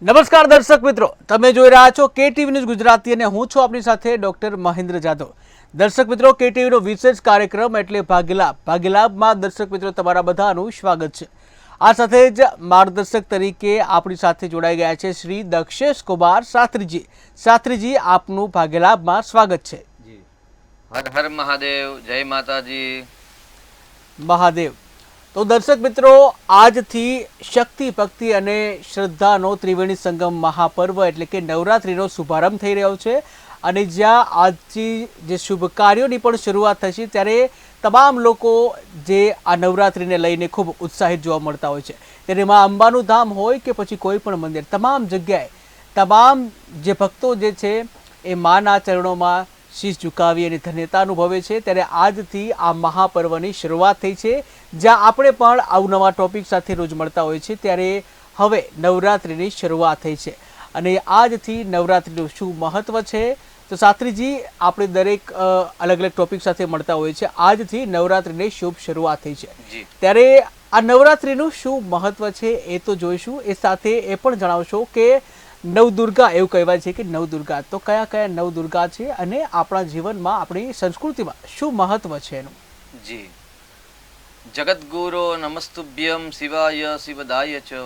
નમસ્કાર દર્શક મિત્રો, તમે જોઈ રહ્યા છો કેટીવી ન્યૂઝ ગુજરાતી અને હું છું આપની સાથે ડોક્ટર મહેન્દ્ર જાદવ. દર્શક મિત્રો, કેટીવીનો વિશેષ કાર્યક્રમ એટલે ભાગ્યલાભ. ભાગ્યલાભમાં દર્શક મિત્રો તમારા બધાનું સ્વાગત છે. આ સાથે જ માર્ગદર્શક તરીકે આપણી સાથે જોડાઈ ગયા છે શ્રી દક્ષેશ કુમાર શાસ્ત્રીજી. શાસ્ત્રીજી, આપનું ભાગ્યલાભમાં સ્વાગત છે. હર હર મહાદેવ, જય માતાજી. મહાદેવ. તો દર્શક મિત્રો, આજથી શક્તિ ભક્તિ અને શ્રદ્ધાનો ત્રિવેણી સંગમ મહાપર્વ એટલે કે નવરાત્રિનો શુભારંભ થઈ રહ્યો છે અને જ્યાં આજથી જે શુભ કાર્યોની પણ શરૂઆત થશે ત્યારે તમામ લોકો જે આ નવરાત્રિને લઈને ખૂબ ઉત્સાહિત જોવા મળતા હોય છે. ત્યારે માં અંબાનું ધામ હોય કે પછી કોઈ પણ મંદિર, તમામ જગ્યાએ તમામ જે ભક્તો જે છે એ માના ચરણોમાં શીશ ઝુકાવી અને ધન્યતા અનુભવે છે. ત્યારે આજથી આ મહાપર્વની શરૂઆત થઈ છે, જ્યાં આપણે પણ અવનવા ટોપિક સાથે રોજ મળતા હોય છે. ત્યારે હવે નવરાત્રિની શરૂઆત થઈ છે અને આજથી નવરાત્રિનું શું મહત્વ છે તો શાસ્ત્રીજી, આપણે દરેક અલગ અલગ ટોપિક સાથે મળતા હોય છે. આજથી નવરાત્રિની શુભ શરૂઆત થઈ છે, ત્યારે આ નવરાત્રિનું શું મહત્વ છે એ તો જોઈશું. એ સાથે એ પણ જણાવશો કે નવદુર્ગા એવું કહેવાય છે કે નવદુર્ગા, તો કયા કયા નવદુર્ગા છે અને આપણા જીવનમાં, આપણી સંસ્કૃતિમાં શું મહત્વ છે એનું? જી, જગતગુરો નમસ્તુભ્યમ શિવાય શિવદાય ચ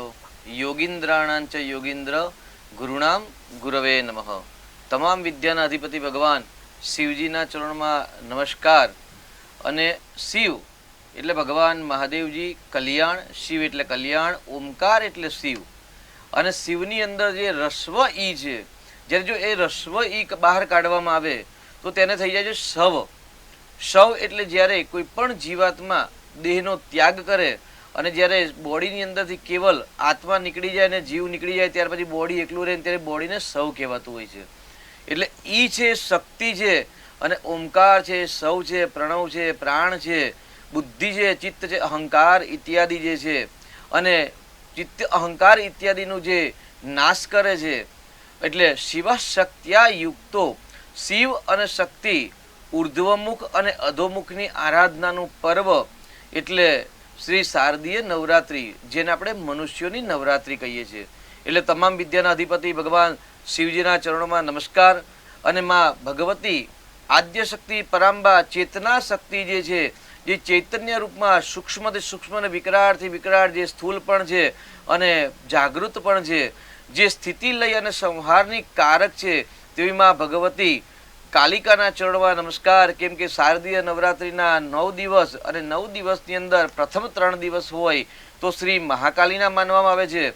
યોગીન્દ્રાણાં ચ યોગીન્દ્ર ગુરુણામ ગુરવે નમઃ. તમામ વિદ્યાના અધિપતિ ભગવાન શિવજીના ચરણમાં નમસ્કાર. અને શિવ એટલે ભગવાન મહાદેવજી, કલ્યાણ, શિવ એટલે કલ્યાણ, ઓમકાર એટલે શિવ. અને શિવની અંદર જે રસ્વ ઈ છે, જ્યારે જો એ રસ્વ ઈ બહાર કાઢવામાં આવે તો તેને થઈ જાય છે શવ. શવ એટલે જ્યારે કોઈ પણ જીવાત્મા દેહનો ત્યાગ કરે અને જ્યારે બોડીની અંદરથી કેવલ આત્મા નીકળી જાય અને જીવ નીકળી જાય, ત્યાર પછી બોડી એકલું રહે ત્યારે બોડીને શવ કહેવાતું હોય છે. એટલે ઈ છે, શક્તિ છે, અને ઓમકાર છે, સૌ છે, પ્રણવ છે, પ્રાણ છે, બુદ્ધિ છે, ચિત્ત છે, અહંકાર ઇત્યાદિ જે છે, અને ચિત્ત અહંકાર ઇત્યાદિનું જે નાશ કરે છે. એટલે શિવ શક્ત્યા યુક્તો, શિવ અને શક્તિ, ઉર્ધ્વમુખ અને અધોમુખની આરાધનાનું પર્વ એટલે શ્રી શારદીય નવરાત્રિ, જેને આપણે મનુષ્યોની નવરાત્રિ કહીએ છીએ. એટલે તમામ વિદ્યાના અધિપતિ ભગવાન શિવજીના ચરણોમાં નમસ્કાર. અને માં ભગવતી આદ્ય શક્તિ, પરાંબા, ચેતના શક્તિ જે છે, જે ચૈતન્ય રૂપમાં સૂક્ષ્મથી સૂક્ષ્મ અને વિકરાળથી વિકરાળ જે સ્થૂલ પણ છે અને જાગૃત પણ છે, જે સ્થિતિ લઈ અને સંહારની કારક છે, તેવી માં ભગવતી કાલિકાના ચરણમાં નમસ્કાર. કેમ કે શારદીય નવરાત્રિના 9 દિવસ અને 9 દિવસની અંદર પ્રથમ 3 દિવસ હોય તો શ્રી મહાકાલીના માનવામાં આવે છે.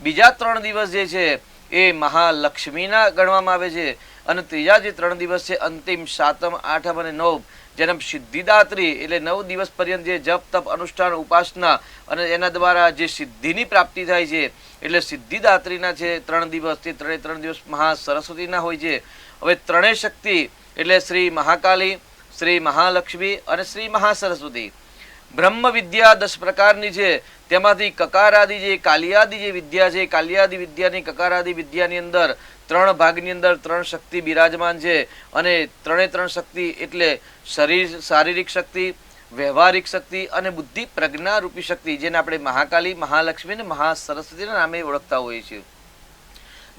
બીજા 3 દિવસ જે છે એ મહાલક્ષ્મીના ગણવામાં આવે છે. અને ત્રીજા જે 3 દિવસ છે, અંતિમ 7મ, 8મ અને 9મ, જેને સિદ્ધિદાત્રી એટલે 9 દિવસ પર્યંત જે જપ તપ અનુષ્ઠાન ઉપાસના અને એના દ્વારા જે સિદ્ધિની પ્રાપ્તિ થાય છે, એટલે સિદ્ધિદાત્રીના છે 3 દિવસ. તે 3 દિવસ મહા સરસ્વતીના હોય છે. હવે ત્રણેય શક્તિ એટલે શ્રી મહાકાલી, શ્રી મહાલક્ષ્મી અને શ્રી મહાસરસ્વતી. બ્રહ્મ વિદ્યા 10 પ્રકારની છે. તેમાંથી કકારાદિ જે કાલિયાદિ જે વિદ્યા છે, કાલિયાદિ વિદ્યાની કકારાદિ વિદ્યાની અંદર 3 ભાગની અંદર 3 શક્તિ બિરાજમાન છે. અને 3 શક્તિ એટલે શરીર, શારીરિક શક્તિ, વ્યવહારિક શક્તિ અને બુદ્ધિ પ્રજ્ઞા રૂપી શક્તિ, જેને આપણે મહાકાલી, મહાલક્ષ્મી અને મહાસરસ્વતીના નામે ઓળખતા હોઈએ છીએ.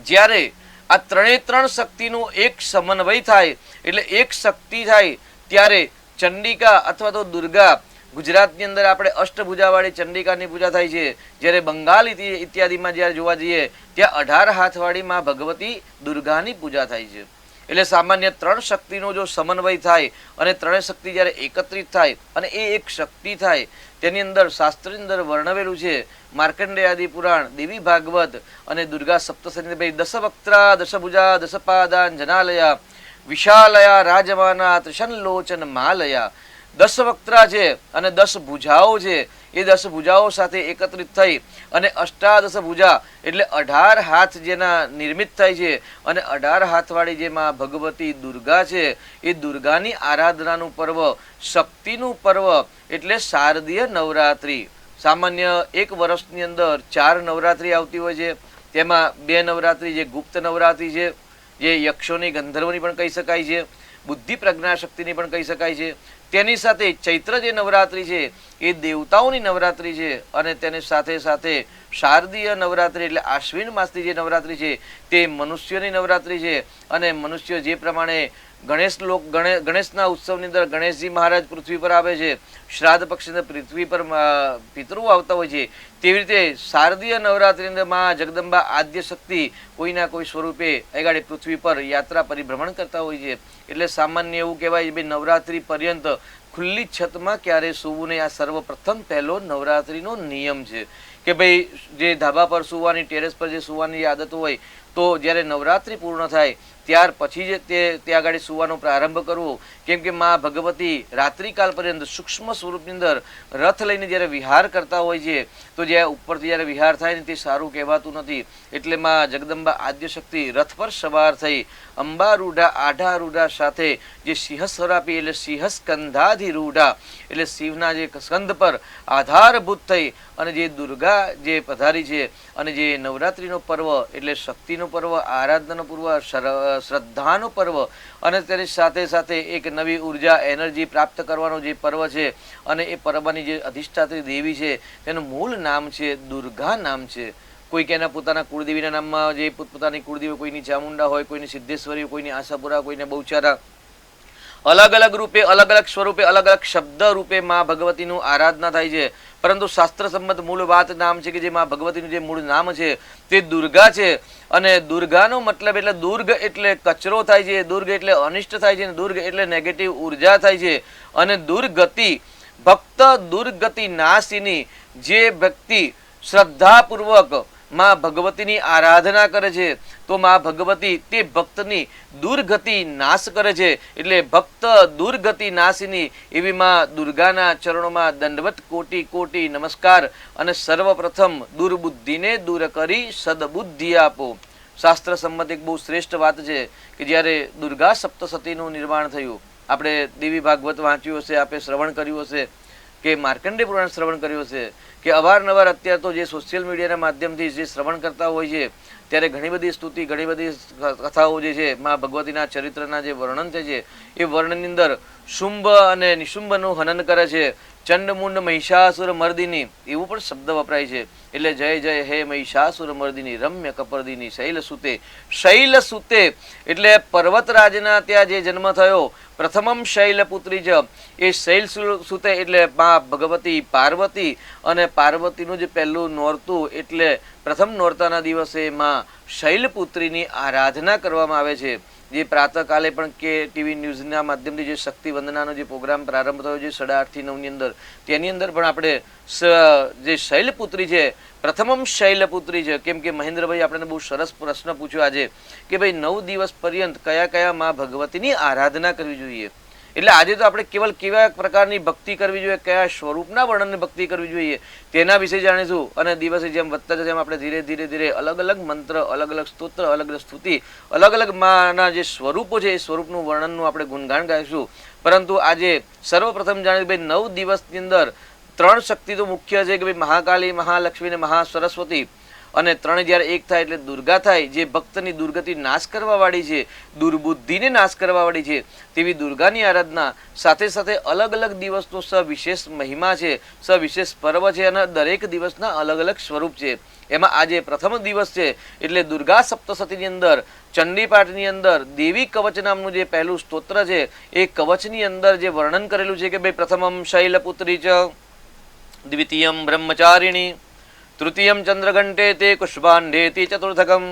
જ્યારે આ 3 શક્તિનો એક સમન્વય થાય એટલે એક શક્તિ થાય, ત્યારે ચંડિકા અથવા તો દુર્ગા, ગુજરાતની અંદર આપણે અષ્ટભુજાવાળી ચંડિકાની પૂજા થાય છે. જ્યારે બંગાળ ઇત્યાદિમાં જ્યારે જોવા જઈએ ત્યાં 18 હાથવાળી માં ભગવતી દુર્ગાની પૂજા થાય છે. એટલે સામાન્ય 3 શક્તિનો જો સમન્વય થાય અને 3 શક્તિ જ્યારે એકત્રિત થાય અને એ એક શક્તિ થાય, તેની અંદર શાસ્ત્રની અંદર વર્ણવેલું છે. માર્કંડેયાદિ પુરાણ, દેવી ભાગવત અને દુર્ગા સપ્તશતી, દશવક્ત્રા, દશભુજા, દશપાદાન, જનાલયા, વિશાલયા, રાજમાના, ત્રિશનલોચન માલયા. 10 વક્ત્રા છે અને 10 ભુજાઓ છે. એ 10 ભુજાઓ સાથે એકત્રિત થઈ અને અષ્ટાદશ ભુજા એટલે 18 હાથ જેના નિર્મિત થાય છે. અને 18 હાથવાળી જેમાં ભગવતી દુર્ગા છે, એ દુર્ગાની આરાધનાનું પર્વ, શક્તિનું પર્વ એટલે શારદીય નવરાત્રિ. સામાન્ય એક વર્ષની અંદર 4 નવરાત્રિ આવતી હોય છે. તેમાં 2 નવરાત્રિ જે ગુપ્ત નવરાત્રિ છે, જે યક્ષોની, ગંધર્વોની પણ કહી શકાય છે, બુદ્ધિ પ્રજ્ઞા શક્તિની પણ કહી શકાય છે. તેની સાથે ચૈત્ર જે નવરાત્રિ છે એ દેવતાઓની નવરાત્રિ છે. અને તેની સાથે સાથે શારદીય નવરાત્રિ એટલે આશ્વિન માસની જે નવરાત્રિ છે તે મનુષ્યની નવરાત્રિ છે. અને મનુષ્ય જે પ્રમાણે ગણેશના ઉત્સવની અંદર ગણેશજી મહારાજ પૃથ્વી પર આવે છે, શ્રાદ્ધ પક્ષની અંદર પૃથ્વી પર પિતૃઓ આવતા હોય છે, તેવી રીતે શારદીય નવરાત્રિની અંદર માં જગદંબા આદ્ય શક્તિ કોઈના કોઈ સ્વરૂપે અગાડી પૃથ્વી પર યાત્રા પરિભ્રમણ કરતા હોય છે. એટલે સામાન્ય એવું કહેવાય ભાઈ નવરાત્રિ પર્યંત ખુલ્લી છતમાં ક્યારે સૂવું નહીં. આ સર્વપ્રથમ પહેલો નવરાત્રિનો નિયમ છે કે ભાઈ જે ધાબા પર સૂવાની, ટેરેસ પર જે સૂવાની આદત હોય તો જ્યારે નવરાત્રિ પૂર્ણ થાય ત્યાર પછી જ ત્યાં આગળ સૂવાનો પ્રારંભ કરવો. કેમ કે મા ભગવતી રાત્રિકાલ પર્યંત સૂક્ષ્મ સ્વરૂપની અંદર રથ લઈને જ્યારે વિહાર કરતા હોય છે તો જ્યાં ઉપરથી જ્યારે વિહાર થાય ને તે સારું કહેવાતું નથી. એટલે માં જગદંબા આદ્ય શક્તિ રથ પર સવાર થઈ અંબારૂઢા આઢારૂઢા સાથે જે સિંહ સ્વરાપી એટલે સિંહ સ્કંધાધિરૂઢા એટલે શિવના જે સ્કંદ પર આધારભૂત થઈ અને જે દુર્ગા જે પધારી છે અને જે નવરાત્રિનો પર્વ એટલે શક્તિનો પર્વ, આરાધનાનો પર્વ, શ્રદ્ધાનો પર્વ અને તેની સાથે સાથે એક નવી ઉર્જા એનર્જી પ્રાપ્ત કરવાનો જે પર્વ છે. અને એ પર્વની જે અધિષ્ઠાત્રી દેવી છે તેનું મૂળ નામ છે દુર્ગા નામ છે. કોઈ કે એના પોતાના કુળદેવીના નામમાં જે પોતાની કુળદેવી, કોઈની ચામુંડા હોય, કોઈની સિદ્ધેશ્વરી, કોઈની આશાપુરા, કોઈને બહુચારા, અલગ અલગ રૂપે, અલગ અલગ સ્વરૂપે, અલગ અલગ શબ્દ રૂપે માં ભગવતીનું આરાધના થાય છે. પરંતુ શાસ્ત્ર સંમત મૂળ વાત નામ છે કે જે માં ભગવતીનું જે મૂળ નામ છે તે દુર્ગા છે. અને દુર્ગાનો મતલબ એટલે દુર્ગ એટલે કચરો થાય છે, દુર્ગ એટલે અનિષ્ટ થાય છે, દુર્ગ એટલે નેગેટિવ ઉર્જા થાય છે. અને દુર્ગતિ ભક્ત દુર્ગતિ નાશીની જે વ્યક્તિ શ્રદ્ધાપૂર્વક માં ભગવતીની આરાધના કરે છે તો માં ભગવતી તે ભક્તની દુર્ગતિ નાશ કરે છે. એટલે ભક્ત દુર્ગતિ નાશીની એવી માં દુર્ગાના ચરણોમાં દંડવત કોટી કોટી નમસ્કાર. અને સર્વપ્રથમ દુર્બુદ્ધિને દૂર કરી સદબુદ્ધિ આપો. શાસ્ત્ર સંમત એક બહુ શ્રેષ્ઠ વાત છે કે જ્યારે દુર્ગા સપ્તસતીનું નિર્માણ થયું, આપણે દેવી ભાગવત વાંચ્યું હશે, આપણે શ્રવણ કર્યું હશે કે માર્કંડેય પુરાણ શ્રવણ કર્યું હશે કે અવારનવાર અત્યારે તો જે સોશિયલ મીડિયાના માધ્યમથી જે શ્રવણ કરતા હોય છે ત્યારે ઘણી બધી સ્તુતિ, ઘણી બધી કથાઓ જે છે મા ભગવતીના ચરિત્રના જે વર્ણન છે એ વર્ણનની અંદર શુંભ અને નિશુંભનું હનન કરે છે. ચંડમુંડ મહિષાસુર મર્દિની એવું પણ શબ્દ વપરાય છે. એટલે જય જય હે મહિષાસુર મર્દિની રમ્ય કપર્દિની શૈલ સુતે. શૈલ સુતે એટલે પર્વતરાજના ત્યાં જે જન્મ થયો પ્રથમમ શૈલપુત્રી જ એ શૈલ સુતે એટલે મા ભગવતી પાર્વતી. અને પાર્વતીનું જે પહેલું નોરતું એટલે પ્રથમ નોરતાના દિવસે માં શૈલપુત્રીની આરાધના કરવામાં આવે છે. જે પ્રાતઃકાલે પણ કે ટીવી ન્યૂઝના માધ્યમથી જે શક્તિ વંદનાનો જે પ્રોગ્રામ પ્રારંભ થયો છે 8:30 થી 9 ની અંદર, તેની અંદર પણ આપણે જે શૈલપુત્રી છે પ્રથમમ શૈલપુત્રી છે. કેમ કે મહેન્દ્રભાઈ આપણે બહુ સરસ પ્રશ્ન પૂછ્યો આજે કે ભાઈ 9 દિવસ પર્યંત કયા કયા માં ભગવતીની આરાધના કરવી જોઈએ. એટલે આજે તો આપણે કેવલ કેવા પ્રકારની ભક્તિ કરવી જોઈએ, કયા સ્વરૂપના વર્ણનની ભક્તિ કરવી જોઈએ તેના વિશે જાણીશું. અને દિવસે જેમ વધતા જશે તેમ આપણે ધીરે ધીરે અલગ અલગ મંત્ર, અલગ અલગ સ્તોત્ર, અલગ અલગ સ્તુતિ, અલગ અલગ માના જે સ્વરૂપો છે એ સ્વરૂપનું વર્ણનનું આપણે ગુણગાન ગાઈશું. પરંતુ આજે સર્વપ્રથમ જાણીએ ભાઈ 9 દિવસની અંદર 3 શક્તિ તો મુખ્ય છે કે ભાઈ મહાકાલી, મહાલક્ષ્મી અને મહાસરસ્વતી. અને 3 જ્યારે એક થાય એટલે દુર્ગા થાય, જે ભક્તની દુર્ગતિ નાશ કરવા વાળી છે, દુર્બુદ્ધિને નાશ કરવા વાળી છે તેવી દુર્ગાની આરાધના. સાથે સાથે અલગ અલગ દિવસનો સવિશેષ મહિમા છે, સવિશેષ પર્વ છે અને દરેક દિવસના અલગ અલગ સ્વરૂપ છે. એમાં આજે પ્રથમ દિવસ છે એટલે દુર્ગા સપ્તસતીની અંદર ચંડીપાઠની અંદર દેવી કવચ નામનું જે પહેલું સ્તોત્ર છે એ કવચની અંદર જે વર્ણન કરેલું છે કે ભાઈ પ્રથમમ શૈલપુત્રી ચ, દ્વિતીયમ બ્રહ્મચારિણી, તૃતીયમ ચંદ્રઘંટેતિ કુષ્ભાંડેતિ ચતુર્થકમ,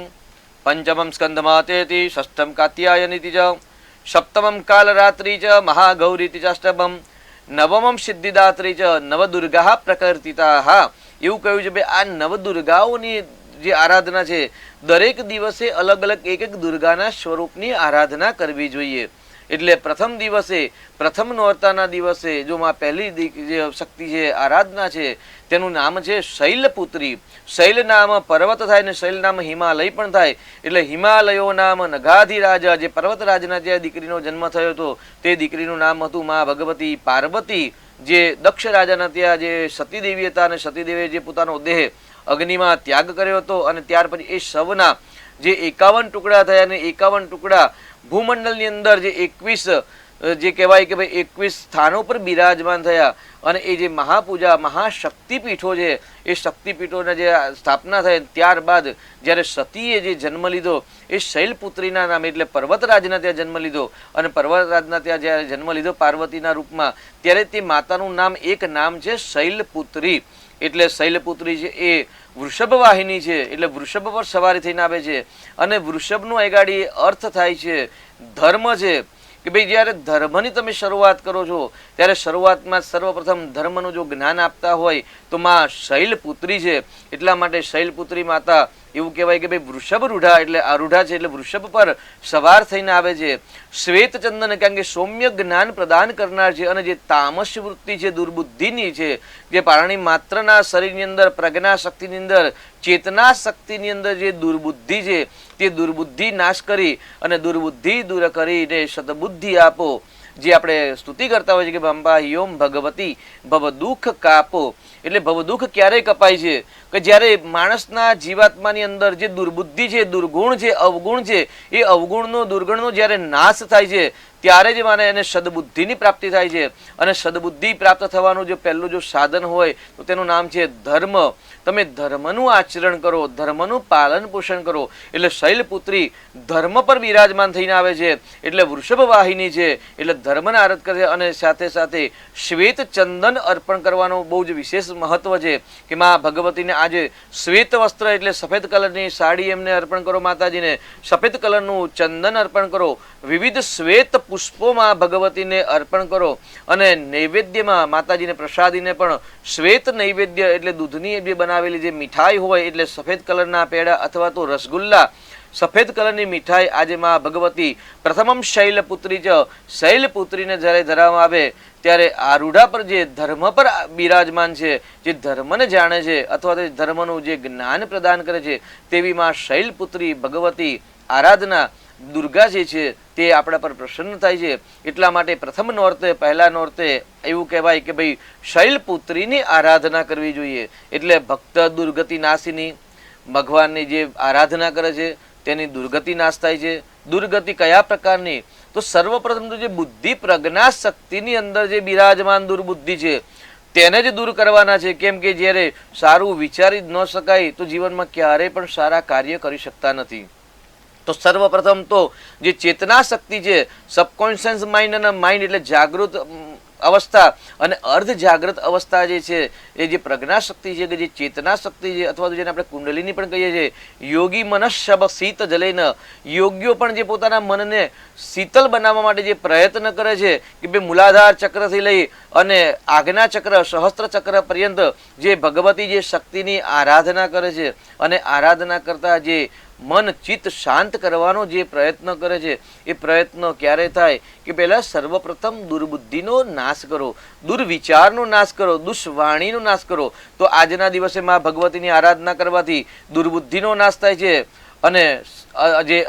પંચમમ સ્કંદમાતેતિ, ષષ્ઠમ કાત્યાયનીતિ ચ, સપ્તમમ કાલરાત્રી ચ મહાગૌરીતિ ચ અષ્ટમમ, નવમમ સિદ્ધિદાત્રી ચ નવદુર્ગા પ્રકર્તિતા. એવું કહ્યું છે ભાઈ આ નવદુર્ગાઓની જે આરાધના છે દરેક દિવસે અલગ અલગ એક એક દુર્ગાના સ્વરૂપની આરાધના કરવી જોઈએ. એટલે પ્રથમ દિવસે, પ્રથમ નોરતાના દિવસે જો માં પહેલી જે શક્તિ છે, આરાધના છે તેનું નામ છે શૈલપુત્રી. શૈલ નામ પર્વત થાય ને શૈલ નામ હિમાલય પણ થાય. એટલે હિમાલયો નામ નગાધિરાજા, જે પર્વતરાજના જે દીકરીનો જન્મ થયો હતો તે દીકરીનું નામ હતું માં ભગવતી પાર્વતી. જે દક્ષ રાજાના ત્યાં જે સતીદેવી હતા અને સતીદેવીએ જે પોતાનો દેહ અગ્નિમાં ત્યાગ કર્યો હતો અને ત્યાર પછી એ શવના જે 51 ટુકડા થયા અને 51 ટુકડા ભૂમંડળની અંદર જે 21 જે કહેવાય કે ભાઈ 21 સ્થાનો પર બિરાજમાન થયા અને એ જે મહાપૂજા મહાશક્તિપીઠો છે એ શક્તિપીઠોના જે સ્થાપના થઈ ત્યારબાદ જ્યારે સતીએ જે જન્મ લીધો એ શૈલપુત્રીના નામે એટલે પર્વતરાજના ત્યાં જન્મ લીધો અને પર્વતરાજના ત્યાં જ્યારે જન્મ લીધો પાર્વતીના રૂપમાં ત્યારે તે માતાનું નામ એક નામ છે શૈલપુત્રી એટલે શૈલપુત્રી છે એ વૃષભ વાહિની છે એટલે વૃષભ પર સવારી થઈને આવે છે અને વૃષભનું એગાડી અર્થ થાય છે ધર્મ છે કે ભાઈ જ્યારે ધર્મની તમે શરૂઆત કરો છો ત્યારે શરૂઆતમાં સર્વપ્રથમ ધર્મનું જો જ્ઞાન આપતા હોય તો માં શૈલપુત્રી છે એટલા માટે શૈલપુત્રી માતા એવું કહેવાય કે ભાઈ વૃષભ રૂઢા એટલે આરૂઢા છે એટલે વૃષભ પર સવાર થઈને આવે છે શ્વેત ચંદન કારણ કે સૌમ્ય જ્ઞાન પ્રદાન કરનાર છે અને જે તામસ વૃત્તિ છે દુર્બુદ્ધિની છે જે પ્રાણી માત્રના શરીરની અંદર પ્રજ્ઞા શક્તિની અંદર ચેતના શક્તિની અંદર જે દુર્બુદ્ધિ છે તે દુર્બુદ્ધિ નાશ કરી અને દુર્બુદ્ધિ દૂર કરીને સદબુદ્ધિ આપો જે આપણે સ્તુતિ કરતા હોય છે કે અંબા યોમ ભગવતી ભવ દુઃખ કાપો એટલે ભવ દુઃખ ક્યારે કપાય છે કે જ્યારે માણસના જીવાત્માની અંદર જે દુર્બુદ્ધિ છે દુર્ગુણ છે અવગુણ છે એ અવગુણનો દુર્ગુણનો જ્યારે નાશ થાય છે ત્યારે જ માને એને સદબુદ્ધિની પ્રાપ્તિ થાય છે અને સદબુદ્ધિ પ્રાપ્ત થવાનું જો પહેલું જો સાધન હોય તો તેનું નામ છે ધર્મ તમે ધર્મનું આચરણ કરો ધર્મનું પાલન પોષણ કરો એટલે શૈલપુત્રી ધર્મ પર બિરાજમાન થઈને આવે છે એટલે વૃષભ વાહિની છે એટલે ધર્મને આરાધ કરે છે અને સાથે સાથે શ્વેત ચંદન અર્પણ કરવાનો બહુ જ વિશેષ મહત્વ છે કે માં ભગવતીને આજે શ્વેત વસ્ત્ર એટલે સફેદ કલરની સાડી એમને અર્પણ કરો માતાજીને સફેદ કલરનું ચંદન અર્પણ કરો વિવિધ શ્વેત પુષ્પોમાં ભગવતીને અર્પણ કરો અને નૈવેદ્યમાં માતાજીને પ્રસાદીને પણ શ્વેત નૈવેદ્ય એટલે દૂધની જે બનાવેલી જે મીઠાઈ હોય એટલે સફેદ કલરના પેડા અથવા તો રસગુલ્લા સફેદ કલરની મીઠાઈ આજે માં ભગવતી પ્રથમમ શૈલપુત્રી છે શૈલપુત્રીને જ્યારે ધરવામાં આવે ત્યારે આરૂઢા પર જે ધર્મ પર બિરાજમાન છે જે ધર્મને જાણે છે અથવા તો ધર્મનું જે જ્ઞાન પ્રદાન કરે છે તેવી માં શૈલપુત્રી ભગવતી આરાધના દુર્ગા જે છે તે આપણા પર પ્રસન્ન થાય છે એટલા માટે પ્રથમ નોરતે પહેલા નોરતે એવું કહેવાય કે ભાઈ શૈલપુત્રીની આરાધના કરવી જોઈએ એટલે ભક્ત દુર્ગતિ નાશીની ભગવાનની જે આરાધના કરે છે તેની દુર્ગતિ નાશ થાય છે દુર્ગતિ કયા પ્રકારની તો સર્વપ્રથમ તો જે બુદ્ધિ પ્રજ્ઞા શક્તિની અંદર જે બિરાજમાન દુર્બુદ્ધિ છે તેને જ દૂર કરવાના છે કેમ કે જ્યારે સારું વિચારી જ ન શકાય તો જીવનમાં ક્યારેય પણ સારા કાર્ય કરી શકતા નથી તો સર્વપ્રથમ તો જે ચેતના શક્તિ છે સબકોન્શિયસ માઇન્ડ અને માઇન્ડ એટલે જાગૃત અવસ્થા અને અર્ધ જાગૃત અવસ્થા જે છે એ જે પ્રજ્ઞા શક્તિ છે કે જે ચેતના શક્તિ છે અથવા તો જેને આપણે કુંડલીની પણ કહીએ છીએ યોગી મનસ્શબ શીત જલેન યોગ્યો પણ જે પોતાના મનને શીતલ બનાવવા માટે જે પ્રયત્ન કરે છે કે ભાઈ મૂલાધાર ચક્રથી લઈ અને આજ્ઞા ચક્ર સહસ્ત્ર ચક્ર પર્યંત જે ભગવતી જે શક્તિની આરાધના કરે છે અને આરાધના કરતા જે મન ચિત્ત શાંત કરવાનો જે પ્રયત્ન કરે છે એ પ્રયત્ન ક્યારે થાય કે પહેલા સર્વપ્રથમ દુર્બુદ્ધિનો નાશ કરો દુર્વિચારનો નાશ કરો દુષ્વાણીનો નાશ કરો તો આજના દિવસે માં ભગવતીની આરાધના કરવાથી દુર્બુદ્ધિનો નાશ થાય છે અને જે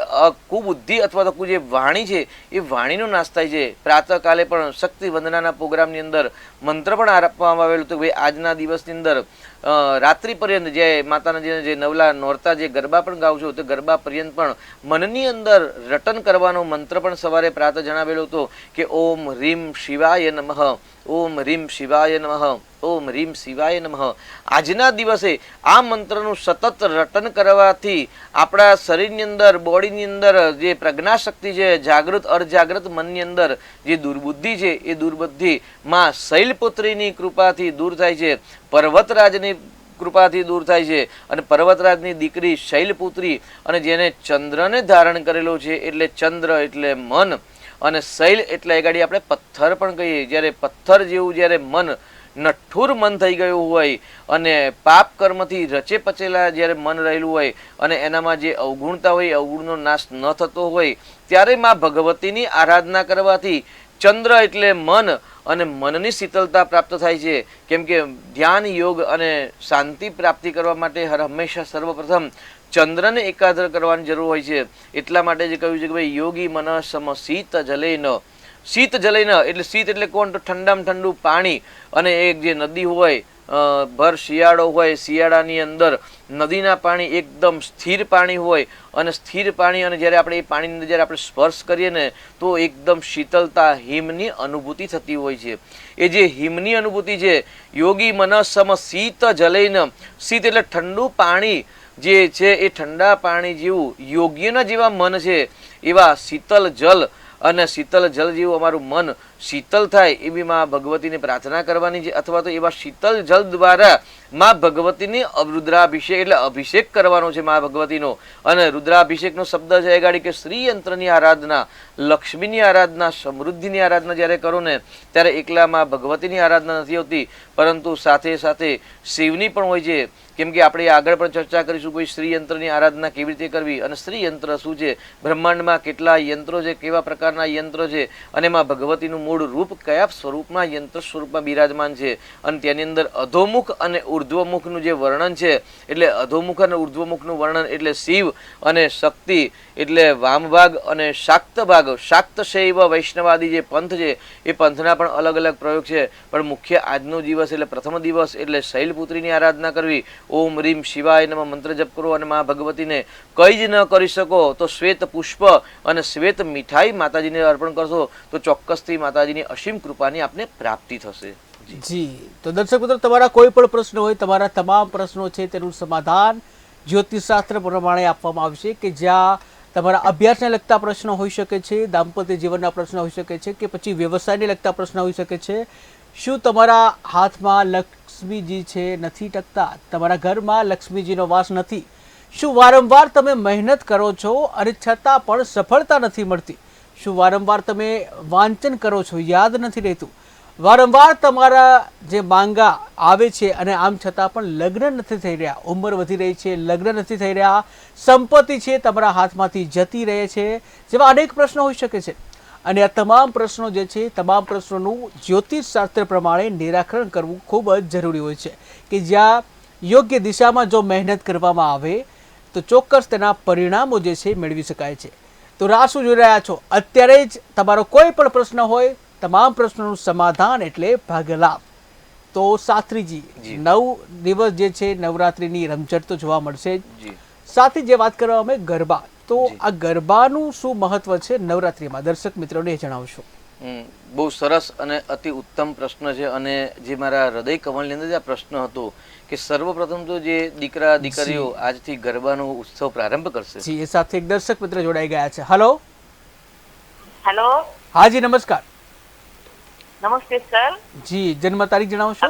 કુબુદ્ધિ અથવા તો જે વાણી છે એ વાણીનો નાશ થાય છે પ્રાતઃકાલે પણ શક્તિ વંદનાના પ્રોગ્રામની અંદર મંત્ર પણ આપવામાં આવેલું હતું ભાઈ આજના દિવસની અંદર રાત્રિ પર્યંત જે માતાના જે નવલા નોરતા જે ગરબા પણ ગાવ છો તો ગરબા પર્યંત પણ મનની અંદર રટન કરવાનો મંત્ર પણ સવારે પ્રાતઃ જણાવેલો હતો કે ઓમ રીમ શિવાય નમઃ ઓમ રીમ શિવાય નમઃ ઓમ રીમ શિવાય નમઃ આજના દિવસે આ મંત્રનું સતત રટન કરવાથી આપણા શરીરની અંદર બોડીની અંદર જે પ્રજ્ઞા શક્તિ છે જાગૃત અર્ધજાગૃત મનની અંદર જે દુર્બુદ્ધિ છે એ દુર્બુદ્ધિ માં શૈલપુત્રીની કૃપાથી દૂર થાય છે પર્વતરાજની કૃપાથી દૂર થાય છે અને પર્વતરાજની દીકરી શૈલપુત્રી અને જેને ચંદ્રને ધારણ કરેલો છે એટલે ચંદ્ર એટલે મન અને શૈલ એટલે એ ગાડી આપણે પથ્થર પણ કહીએ જ્યારે પથ્થર જેવું જ્યારે મન નઠ્ઠુર મન થઈ ગયું હોય અને પાપ કર્મથી રચે પચેલા જ્યારે મન રહેલું હોય અને એનામાં જે અવગુણતા હોય અવગુણનો નાશ ન થતો હોય ત્યારે માં ભગવતીની આરાધના કરવાથી ચંદ્ર એટલે મન અને મનની શીતળતા પ્રાપ્ત થાય છે કેમ કે ધ્યાન યોગ અને શાંતિ પ્રાપ્તિ કરવા માટે હંમેશા સર્વપ્રથમ ચંદ્રને એકાગ્ર કરવાની જરૂર હોય છે એટલા માટે જે કહ્યું છે કે ભાઈ યોગી મન સમ શીત જલેન શીત જલેન એટલે શીત એટલે કોણ તો ઠંડામાં ઠંડુ પાણી અને એક જે નદી હોય ભર શિયાળો હોય, શિયાળાની અંદર નદીના પાણી એકદમ સ્થિર પાણી હોય અને સ્થિર પાણી, અને જ્યારે આપણે એ પાણીની અંદર જ્યારે આપણે સ્પર્શ કરીએ ને તો એકદમ શીતળતા, હિમની અનુભૂતિ થતી હોય છે. એ જે હિમની અનુભૂતિ છે, યોગી મન સમ શીત જલૈન, શીત એટલે ઠંડુ પાણી જે છે એ ઠંડા પાણી જેવું યોગ્યના જેવા મન છે એવા શીતલ જલ, અને શીતલ જલ જેવું અમારું મન શીતલ થાય એવી માં ભગવતીને પ્રાર્થના કરવાની છે, અથવા તો એવા શીતલ જલ દ્વારા માં ભગવતીની રુદ્રાભિષેક એટલે અભિષેક કરવાનો છે માં ભગવતીનો. અને રુદ્રાભિષેકનો શબ્દ છે ગાડી કે શ્રી યંત્રની આરાધના, લક્ષ્મીની આરાધના, સમૃદ્ધિની આરાધના જ્યારે કરો ને ત્યારે એકલા માં ભગવતીની આરાધના નથી હોતી, પરંતુ સાથે સાથે શિવની પણ હોય છે. કેમ કે આપણે આગળ પણ ચર્ચા કરીશું કોઈ શ્રી યંત્રની આરાધના કેવી રીતે કરવી, અને શ્રી યંત્ર શું છે, બ્રહ્માંડમાં કેટલા યંત્રો છે, કેવા પ્રકારના યંત્ર છે, અને એમાં ભગવતીનું મૂળ રૂપ કયા સ્વરૂપમાં યંત્ર સ્વરૂપમાં બિરાજમાન છે. અને તેની અંદર અધોમુખ અને ઉર્ધ્વમુખનું જે વર્ણન છે, એટલે અધોમુખ અને ઉર્ધ્વમુખનું વર્ણન એટલે શિવ, અને શક્તિ એટલે વામભાગ અને શાક્ત ભાગ. શાક્ત શૈવ વૈષ્ણવાદી જે પંથ છે એ પંથના પણ અલગ અલગ પ્રયોગ છે, પણ મુખ્ય આજનો દિવસ એટલે પ્રથમ દિવસ એટલે શૈલપુત્રીની આરાધના કરવી. ઓમ રીમ શિવાય નમઃ મંત્ર જપ કરો, અને મા ભગવતીને કંઈ જ ન કરી શકો તો શ્વેત પુષ્પ અને શ્વેત મીઠાઈ માતાજીને અર્પણ કરશો તો ચોક્કસથી માતાજીની અસીમ કૃપાની આપને પ્રાપ્તિ થશે. જી, તો દર્શક મિત્રો, તમારા કોઈ પણ પ્રશ્ન હોય, તમારા તમામ પ્રશ્નો છે તેનું સમાધાન જ્યોતિષશાસ્ત્ર પ્રમાણે આપવામાં આવશે, કે જ્યાં તમારા અભ્યાસને લગતા પ્રશ્નો હોઈ શકે છે, દાંપત્ય જીવનના પ્રશ્નો હોઈ શકે છે, કે પછી વ્યવસાયને લગતા પ્રશ્ન હોઈ શકે છે. શું તમારા હાથમાં લક્ષ્મીજી છે નથી ટકતા, તમારા ઘરમાં લક્ષ્મીજીનો વાસ નથી, શું વારંવાર તમે મહેનત કરો છો અને છતાં પણ સફળતા નથી મળતી, શું વારંવાર તમે વાંચન કરો છો યાદ નથી રહેતું, વારંવાર તમારા જે માંગા આવે છે અને આમ છતાં પણ લગ્ન નથી થઈ રહ્યા, ઉંમર વધી રહી છે, લગ્ન નથી થઈ રહ્યા, સંપત્તિ છે તમારા હાથમાંથી જતી રહે છે, જેવા અનેક પ્રશ્નો હોઈ શકે છે. અને આ તમામ પ્રશ્નો જે છે, તમામ પ્રશ્નોનું જ્યોતિષશાસ્ત્ર પ્રમાણે નિરાકરણ કરવું ખૂબ જ જરૂરી હોય છે, કે જ્યાં યોગ્ય દિશામાં જો મહેનત કરવામાં આવે તો ચોક્કસ તેના પરિણામો જે છે મેળવી શકાય છે. તો રાહ શું જોઈ રહ્યા છો? અત્યારે જ તમારો કોઈ પણ પ્રશ્ન હોય, તમામ પ્રશ્નોનું સમાધાન એટલે ભાગ્યલાભ. તો શાસ્ત્રીજી, 9 દિવસ જે છે નવરાત્રિની રમઝટ તો જોવા મળશે જ, સાથે જે વાત કરવા અમે ગરબા, તો આ ગરબાનું શું મહત્વ છે નવરાત્રિમાં, દર્શક મિત્રોને જણાવશો? બહુ સરસ અને અતિ ઉત્તમ પ્રશ્ન છે, અને જે મારા હૃદય કમળની અંદર આ પ્રશ્ન હતો કે સર્વપ્રથમ તો જે દીકરા દીકરીઓ આજથી ગરબાનો ઉત્સવ પ્રારંભ કરશે. જી, એ સાથે એક દર્શક મિત્ર જોડાઈ ગયા છે. હેલો. હેલો. હાજી, નમસ્કાર. નમસ્તે સર. જી, જન્મ તારીખ જણાવશો?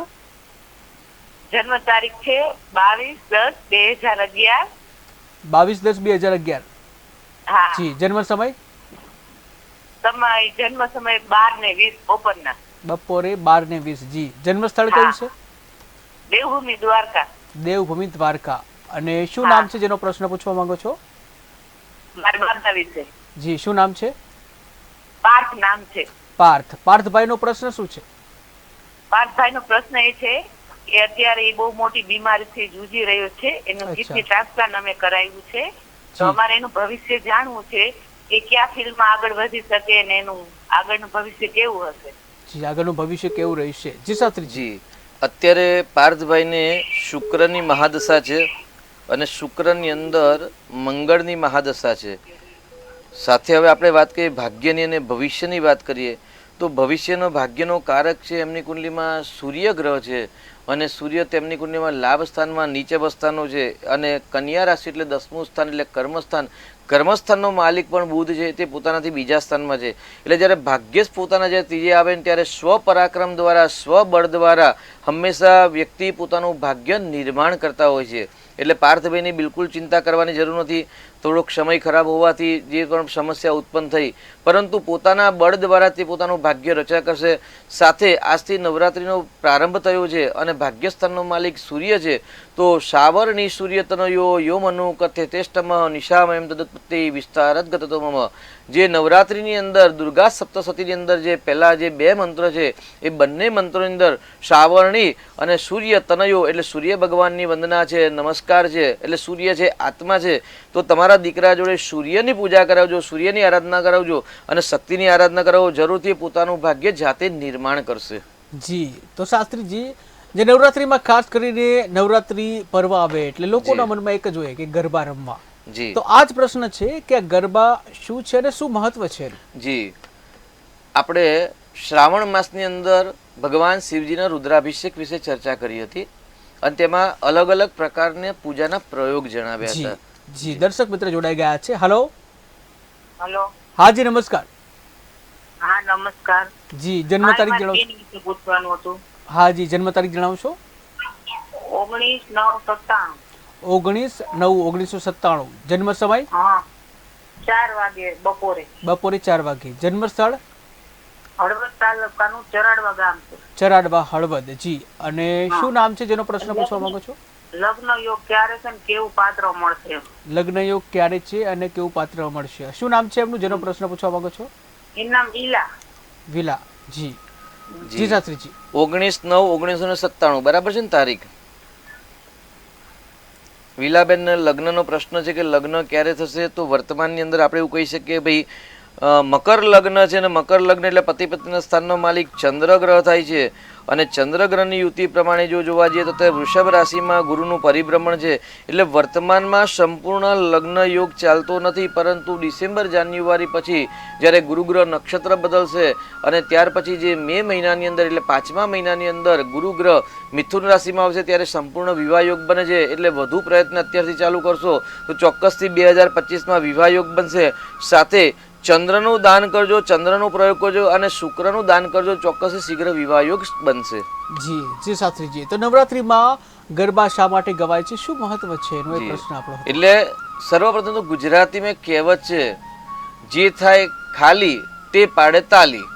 જન્મ તારીખ છે 22/10/2011. 22/10/2011. હા. જી, જન્મ સમય? જન્મ સમય 12:20 બપોરના. બપોરે 12:20. જી, જન્મ સ્થળ કયું છે? દેવભૂમિ દ્વારકા. દેવભૂમિ દ્વારકા. અને શું નામ છે જેનો પ્રશ્ન પૂછવા માંગો છો? મારા બાપના વિશે. જી, શું નામ છે? પાર્થ નામ છે. પાર્થ. પાર્થભાઈ નો પ્રશ્ન શું છે? પાર્થભાઈ નો પ્રશ્ન એ છે કે અત્યારે એ બહુ મોટી બીમારીથી જૂજી રહ્યો છે, એનું કિડની ટ્રાન્સપ્લાન્ટ અમે કરાવ્યું છે, તો અમારે એનું ભવિષ્ય જાણવું છે, એ કયા ફિલ્ડમાં આગળ વધી શકે અને એનું આગળનું ભવિષ્ય કેવું હશે? જી, આગળનું ભવિષ્ય કેવું રહેશે? જી શાસ્ત્રીજી, અત્યારે પાર્થભાઈને શુક્રની મહાદશા છે, અને શુક્રની અંદર મંગળની મહાદશા છે. સાથે હવે આપણે વાત કરીએ ભાગ્યની અને ભવિષ્યની વાત કરીએ તો ભવિષ્યનો ભાગ્યનો કારક છે એમની કુંડલીમાં સૂર્ય ગ્રહ છે, અને સૂર્ય તેમની કુંડલીમાં લાભ સ્થાનમાં નીચે અવસ્થાનો છે, અને કન્યા રાશિ એટલે 10મું સ્થાન એટલે કર્મસ્થાન. કર્મસ્થાનનો માલિક પણ બુધ છે, તે પોતાનાથી બીજા સ્થાનમાં છે. એટલે જ્યારે ભાગ્ય પોતાના જ્યારે ત્રીજે આવે ને ત્યારે સ્વપરાક્રમ દ્વારા, સ્વબળ દ્વારા હંમેશા વ્યક્તિ પોતાનું ભાગ્ય નિર્માણ કરતા હોય છે. એટલે પાર્થભાઈની બિલકુલ ચિંતા કરવાની જરૂર નથી. થોડોક સમય ખરાબ હોવાથી જે પણ સમસ્યા ઉત્પન્ન થઈ, પરંતુ પોતાના બળ દ્વારા તે પોતાનું ભાગ્ય રચના કરશે. સાથે આજથી નવરાત્રિનો પ્રારંભ થયો છે, અને ભાગ્યસ્થાનનો માલિક સૂર્ય છે, તો શાવરની સૂર્ય તનયો યો મનુ કથે તેષ્ટમ નિશામયમ તદત્પત્તિ વિસ્તારત ગતતો મમ. જે નવરાત્રિની અંદર દુર્ગા સપ્તશતીની અંદર જે પહેલા જે 2 મંત્ર છે, એ બંને મંત્રોની અંદર શાવરણી અને સૂર્ય તનયો એટલે સૂર્ય ભગવાનની વંદના છે, નમસ્કાર છે, એટલે સૂર્ય છે આત્મા છે. તો તમારા દીકરા જોડે સૂર્યની પૂજા કરાવજો, સૂર્યની આરાધના કરાવજો, અને શક્તિની આરાધના કરાવો, જરૂરથી પોતાનું ભાગ્ય જાતે નિર્માણ કરશે. જી, તો શાસ્ત્રીજી, જે નવરાત્રીમાં ખાસ કરીને નવરાત્રી પર્વ આવે એટલે લોકોના મનમાં એક જ હોય કે ગરબા રમવા. જી તો આ જ પ્રશ્ન છે કે આ ગરબા શું છે અને શું મહત્વ છે? જી આપણે શ્રાવણ માસની અંદર ભગવાન શિવજીના રુદ્રાભિષેક વિશે ચર્ચા કરી હતી અને તેમાં અલગ અલગ પ્રકારના પૂજાના પ્રયોગ જણાવ્યા જી હતા. જી દર્શક મિત્ર જોડાઈ ગયા છે. હલો. હલો. હાજી નમસ્કાર. હા નમસ્કાર. જી જન્મ તારીખ જણાવશો? બેન વિશે પૂછવાનું હતું. હાજી જન્મ તારીખ જણાવશો? 19/9/97. 19/9/1997. જન્મ સમય? હા 4 વાગે બપોરે. બપોરે 4 વાગે. જન્મ સ્થળ? હળવદ તાલુકાનું ચરાડવા ગામ છે. ચરાડવા હળવદ. જી અને શું નામ છે જેનો પ્રશ્ન પૂછવા માંગો છો? લગ્ન યોગ ક્યારે છે ને કેવું પાત્ર મળશે? લગ્ન યોગ ક્યારે છે અને કેવું પાત્ર મળશે? શું નામ છે એમનું જેનો પ્રશ્ન પૂછવા માંગો છો? એનું નામ ઈલા. વિલા. જી જી શાસ્ત્રીજી. 19/9/1997 બરાબર છે ને તારીખ? વિલાબેન લગ્નનો પ્રશ્ન છે કે લગ્ન ક્યારે થશે? તો વર્તમાનની અંદર આપણે એવું કહી શકીએ ભાઈ મકર લગ્ન છે ને મકર લગ્ન એટલે પતિ પત્નીના સ્થાનનો માલિક ચંદ્ર ગ્રહ થાય છે અને ચંદ્ર ગ્રહની યુતિ પ્રમાણે જો જોવા જઈએ તો તે વૃષભ રાશિમાં ગુરુનું પરિભ્રમણ છે એટલે વર્તમાનમાં સંપૂર્ણ લગ્ન યોગ ચાલતો નથી, પરંતુ ડિસેમ્બર જાન્યુઆરી પછી જ્યારે ગુરુ ગ્રહ નક્ષત્ર બદલશે અને ત્યાર પછી જે મે મહિનાની અંદર એટલે 5મા મહિનાની અંદર ગુરુ ગ્રહ મિથુન રાશિમાં આવશે ત્યારે સંપૂર્ણ વિવાહ યોગ બને છે. એટલે વધુ પ્રયત્ન અત્યારથી ચાલુ કરશો તો ચોક્કસથી 2025માં વિવાહ યોગ બનશે. સાથે ચંદ્રનું દાન કરજો, ચંદ્રનો પ્રયોગ કરજો અને શુક્રનું દાન કરજો, ચોક્કસ શીઘ્ર વિવાહ યોગ બનશે. જી જી શાસ્ત્રીજી. તો નવરાત્રીમાં ગરબા શા માટે ગવાય છે, શું મહત્વ છે એનો એક પ્રશ્ન આપણો હતો. એટલે સર્વપ્રથમ તો ગુજરાતીમાં કહેવત છે જે થાય ખાલી તે પાડે તાલી.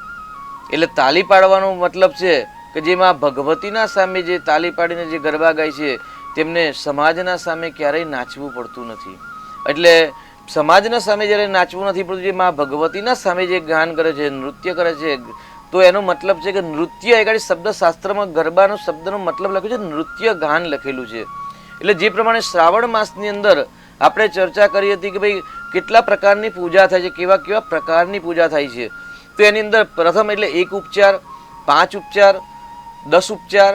એટલે તાલી પાડવાનો મતલબ છે કે જેમાં ભગવતીના સામે જે તાલી પાડીને જે ગરબા ગાય છે તેમને સમાજના સામે ક્યારેય નાચવું પડતું નથી. એટલે સમાજના સામે જ્યારે નાચવું નથી પડતું, જે મા ભગવતીના સામે જે ગાન કરે છે, નૃત્ય કરે છે, તો એનો મતલબ છે કે નૃત્ય એકાડી શબ્દશાસ્ત્રમાં ગરબાનો શબ્દનો મતલબ લખ્યો છે નૃત્ય ગાન લખેલું છે. એટલે જે પ્રમાણે શ્રાવણ માસની અંદર આપણે ચર્ચા કરી હતી કે ભાઈ કેટલા પ્રકારની પૂજા થાય છે, કેવા કેવા પ્રકારની પૂજા થાય છે, તો એની અંદર પ્રથમ એટલે 1 ઉપચાર, 5 ઉપચાર, 10 ઉપચાર,